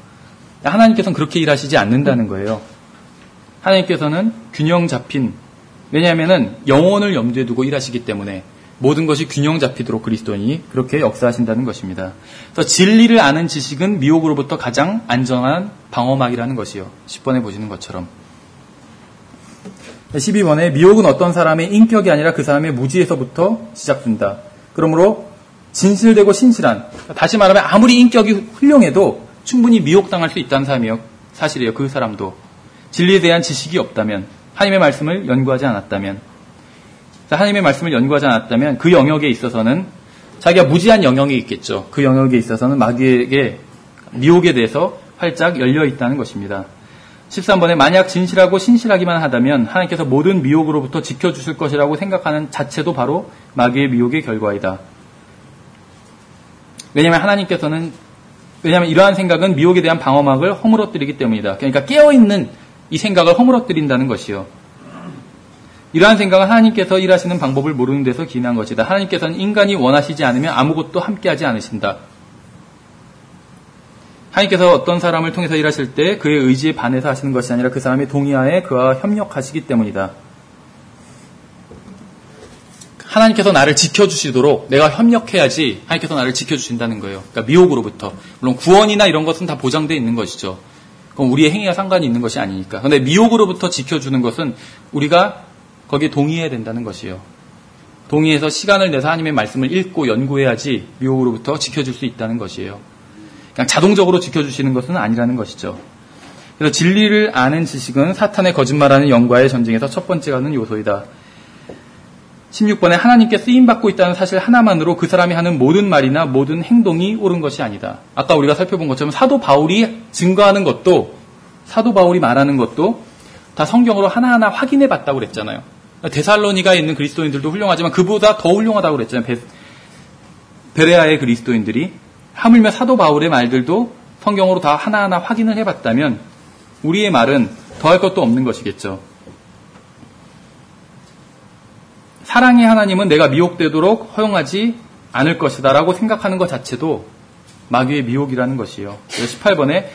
하나님께서는 그렇게 일하시지 않는다는 거예요. 하나님께서는 균형 잡힌, 왜냐하면은 영혼을 염두에 두고 일하시기 때문에 모든 것이 균형 잡히도록 그리스도인이 그렇게 역사하신다는 것입니다. 그래서 진리를 아는 지식은 미혹으로부터 가장 안전한 방어막이라는 것이요. 10번에 보시는 것처럼. 12번에 미혹은 어떤 사람의 인격이 아니라 그 사람의 무지에서부터 시작된다. 그러므로 진실되고 신실한, 다시 말하면 아무리 인격이 훌륭해도 충분히 미혹당할 수 있다는 사실이에요. 그 사람도. 진리에 대한 지식이 없다면, 하나님의 말씀을 연구하지 않았다면, 하나님의 말씀을 연구하지 않았다면 그 영역에 있어서는 자기가 무지한 영역이 있겠죠. 그 영역에 있어서는 마귀에게 미혹에 대해서 활짝 열려 있다는 것입니다. 13번에 만약 진실하고 신실하기만 하다면 하나님께서 모든 미혹으로부터 지켜주실 것이라고 생각하는 자체도 바로 마귀의 미혹의 결과이다. 왜냐하면 이러한 생각은 미혹에 대한 방어막을 허물어뜨리기 때문이다. 그러니까 깨어있는 이 생각을 허물어뜨린다는 것이요. 이러한 생각은 하나님께서 일하시는 방법을 모르는 데서 기인한 것이다. 하나님께서는 인간이 원하시지 않으면 아무것도 함께하지 않으신다. 하나님께서 어떤 사람을 통해서 일하실 때 그의 의지에 반해서 하시는 것이 아니라 그 사람의 동의하에 그와 협력하시기 때문이다. 하나님께서 나를 지켜주시도록 내가 협력해야지 하나님께서 나를 지켜주신다는 거예요. 그러니까 미혹으로부터. 물론 구원이나 이런 것은 다 보장되어 있는 것이죠. 그럼 우리의 행위와 상관이 있는 것이 아니니까. 그런데 미혹으로부터 지켜주는 것은 우리가 거기에 동의해야 된다는 것이에요. 동의해서 시간을 내서 하나님의 말씀을 읽고 연구해야지 미혹으로부터 지켜줄 수 있다는 것이에요. 그냥 자동적으로 지켜주시는 것은 아니라는 것이죠. 그래서 진리를 아는 지식은 사탄의 거짓말하는 영과의 전쟁에서 첫 번째 가는 요소이다. 16번에 하나님께 쓰임받고 있다는 사실 하나만으로 그 사람이 하는 모든 말이나 모든 행동이 옳은 것이 아니다. 아까 우리가 살펴본 것처럼 사도 바울이 증거하는 것도, 사도 바울이 말하는 것도 다 성경으로 하나하나 확인해 봤다고 그랬잖아요. 데살로니가에 있는 그리스도인들도 훌륭하지만 그보다 더 훌륭하다고 그랬잖아요. 베레아의 그리스도인들이. 하물며 사도 바울의 말들도 성경으로 다 하나하나 확인을 해봤다면 우리의 말은 더할 것도 없는 것이겠죠. 사랑의 하나님은 내가 미혹되도록 허용하지 않을 것이다 라고 생각하는 것 자체도 마귀의 미혹이라는 것이에요. 18번에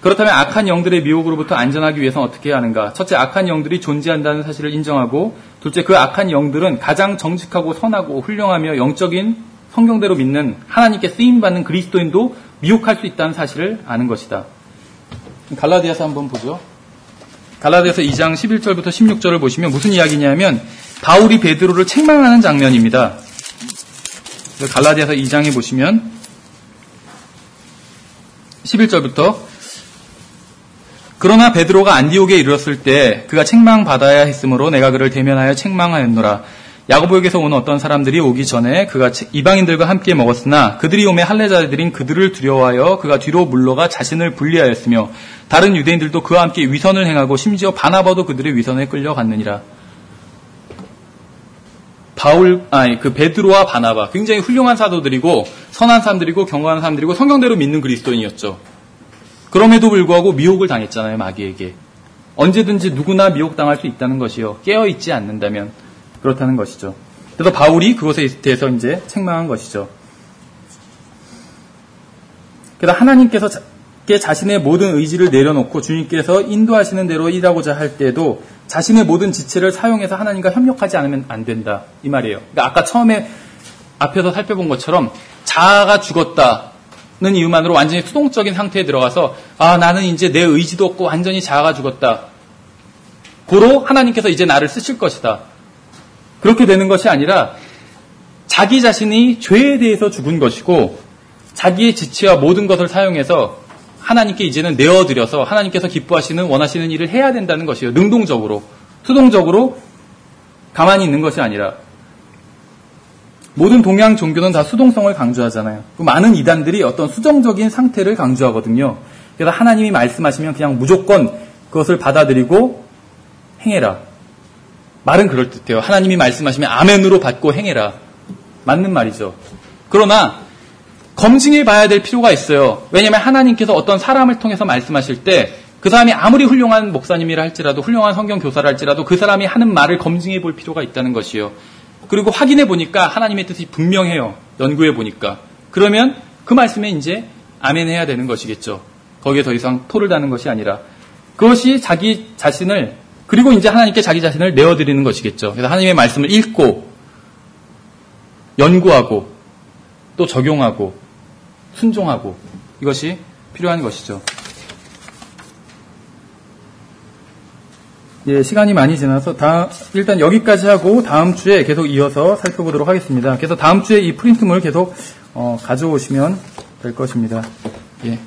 그렇다면 악한 영들의 미혹으로부터 안전하기 위해서는 어떻게 해야 하는가? 첫째, 악한 영들이 존재한다는 사실을 인정하고, 둘째, 그 악한 영들은 가장 정직하고 선하고 훌륭하며 영적인 성경대로 믿는 하나님께 쓰임받는 그리스도인도 미혹할 수 있다는 사실을 아는 것이다. 갈라디아서 한번 보죠. 갈라디아서 2장 11절부터 16절을 보시면 무슨 이야기냐면 바울이 베드로를 책망하는 장면입니다. 갈라디아서 2장에 보시면 11절부터 그러나 베드로가 안디옥에 이르렀을 때 그가 책망받아야 했으므로 내가 그를 대면하여 책망하였노라. 야고보에게서 온 어떤 사람들이 오기 전에 그가 이방인들과 함께 먹었으나 그들이 오매 할례자들인 그들을 두려워하여 그가 뒤로 물러가 자신을 분리하였으며 다른 유대인들도 그와 함께 위선을 행하고 심지어 바나바도 그들의 위선에 끌려갔느니라. 베드로와 바나바 굉장히 훌륭한 사도들이고 선한 사람들이고 경건한 사람들이고 성경대로 믿는 그리스도인이었죠. 그럼에도 불구하고 미혹을 당했잖아요, 마귀에게. 언제든지 누구나 미혹당할 수 있다는 것이요. 깨어있지 않는다면 그렇다는 것이죠. 그래서 바울이 그것에 대해서 이제 책망한 것이죠. 그래서 하나님께서 자신의 모든 의지를 내려놓고 주님께서 인도하시는 대로 일하고자 할 때도 자신의 모든 지체를 사용해서 하나님과 협력하지 않으면 안 된다. 이 말이에요. 그러니까 아까 처음에 앞에서 살펴본 것처럼 자아가 죽었다는 이유만으로 완전히 수동적인 상태에 들어가서 나는 이제 내 의지도 없고 완전히 자아가 죽었다. 고로 하나님께서 이제 나를 쓰실 것이다. 그렇게 되는 것이 아니라 자기 자신이 죄에 대해서 죽은 것이고 자기의 지체와 모든 것을 사용해서 하나님께 이제는 내어드려서 하나님께서 기뻐하시는 원하시는 일을 해야 된다는 것이에요. 능동적으로, 수동적으로 가만히 있는 것이 아니라. 모든 동양 종교는 다 수동성을 강조하잖아요. 많은 이단들이 어떤 수정적인 상태를 강조하거든요. 그래서 하나님이 말씀하시면 그냥 무조건 그것을 받아들이고 행해라. 말은 그럴듯해요. 하나님이 말씀하시면 아멘으로 받고 행해라. 맞는 말이죠. 그러나 검증해 봐야 될 필요가 있어요. 왜냐하면 하나님께서 어떤 사람을 통해서 말씀하실 때 그 사람이 아무리 훌륭한 목사님이라 할지라도 훌륭한 성경 교사라 할지라도 그 사람이 하는 말을 검증해 볼 필요가 있다는 것이요. 그리고 확인해 보니까 하나님의 뜻이 분명해요. 연구해 보니까. 그러면 그 말씀에 이제 아멘 해야 되는 것이겠죠. 거기에 더 이상 토를 다는 것이 아니라 그것이 자기 자신을 그리고 이제 하나님께 자기 자신을 내어드리는 것이겠죠. 그래서 하나님의 말씀을 읽고 연구하고 또 적용하고 순종하고 이것이 필요한 것이죠. 예, 시간이 많이 지나서 일단 여기까지 하고 다음 주에 계속 이어서 살펴보도록 하겠습니다. 그래서 다음 주에 이 프린트물 계속 가져오시면 될 것입니다. 예.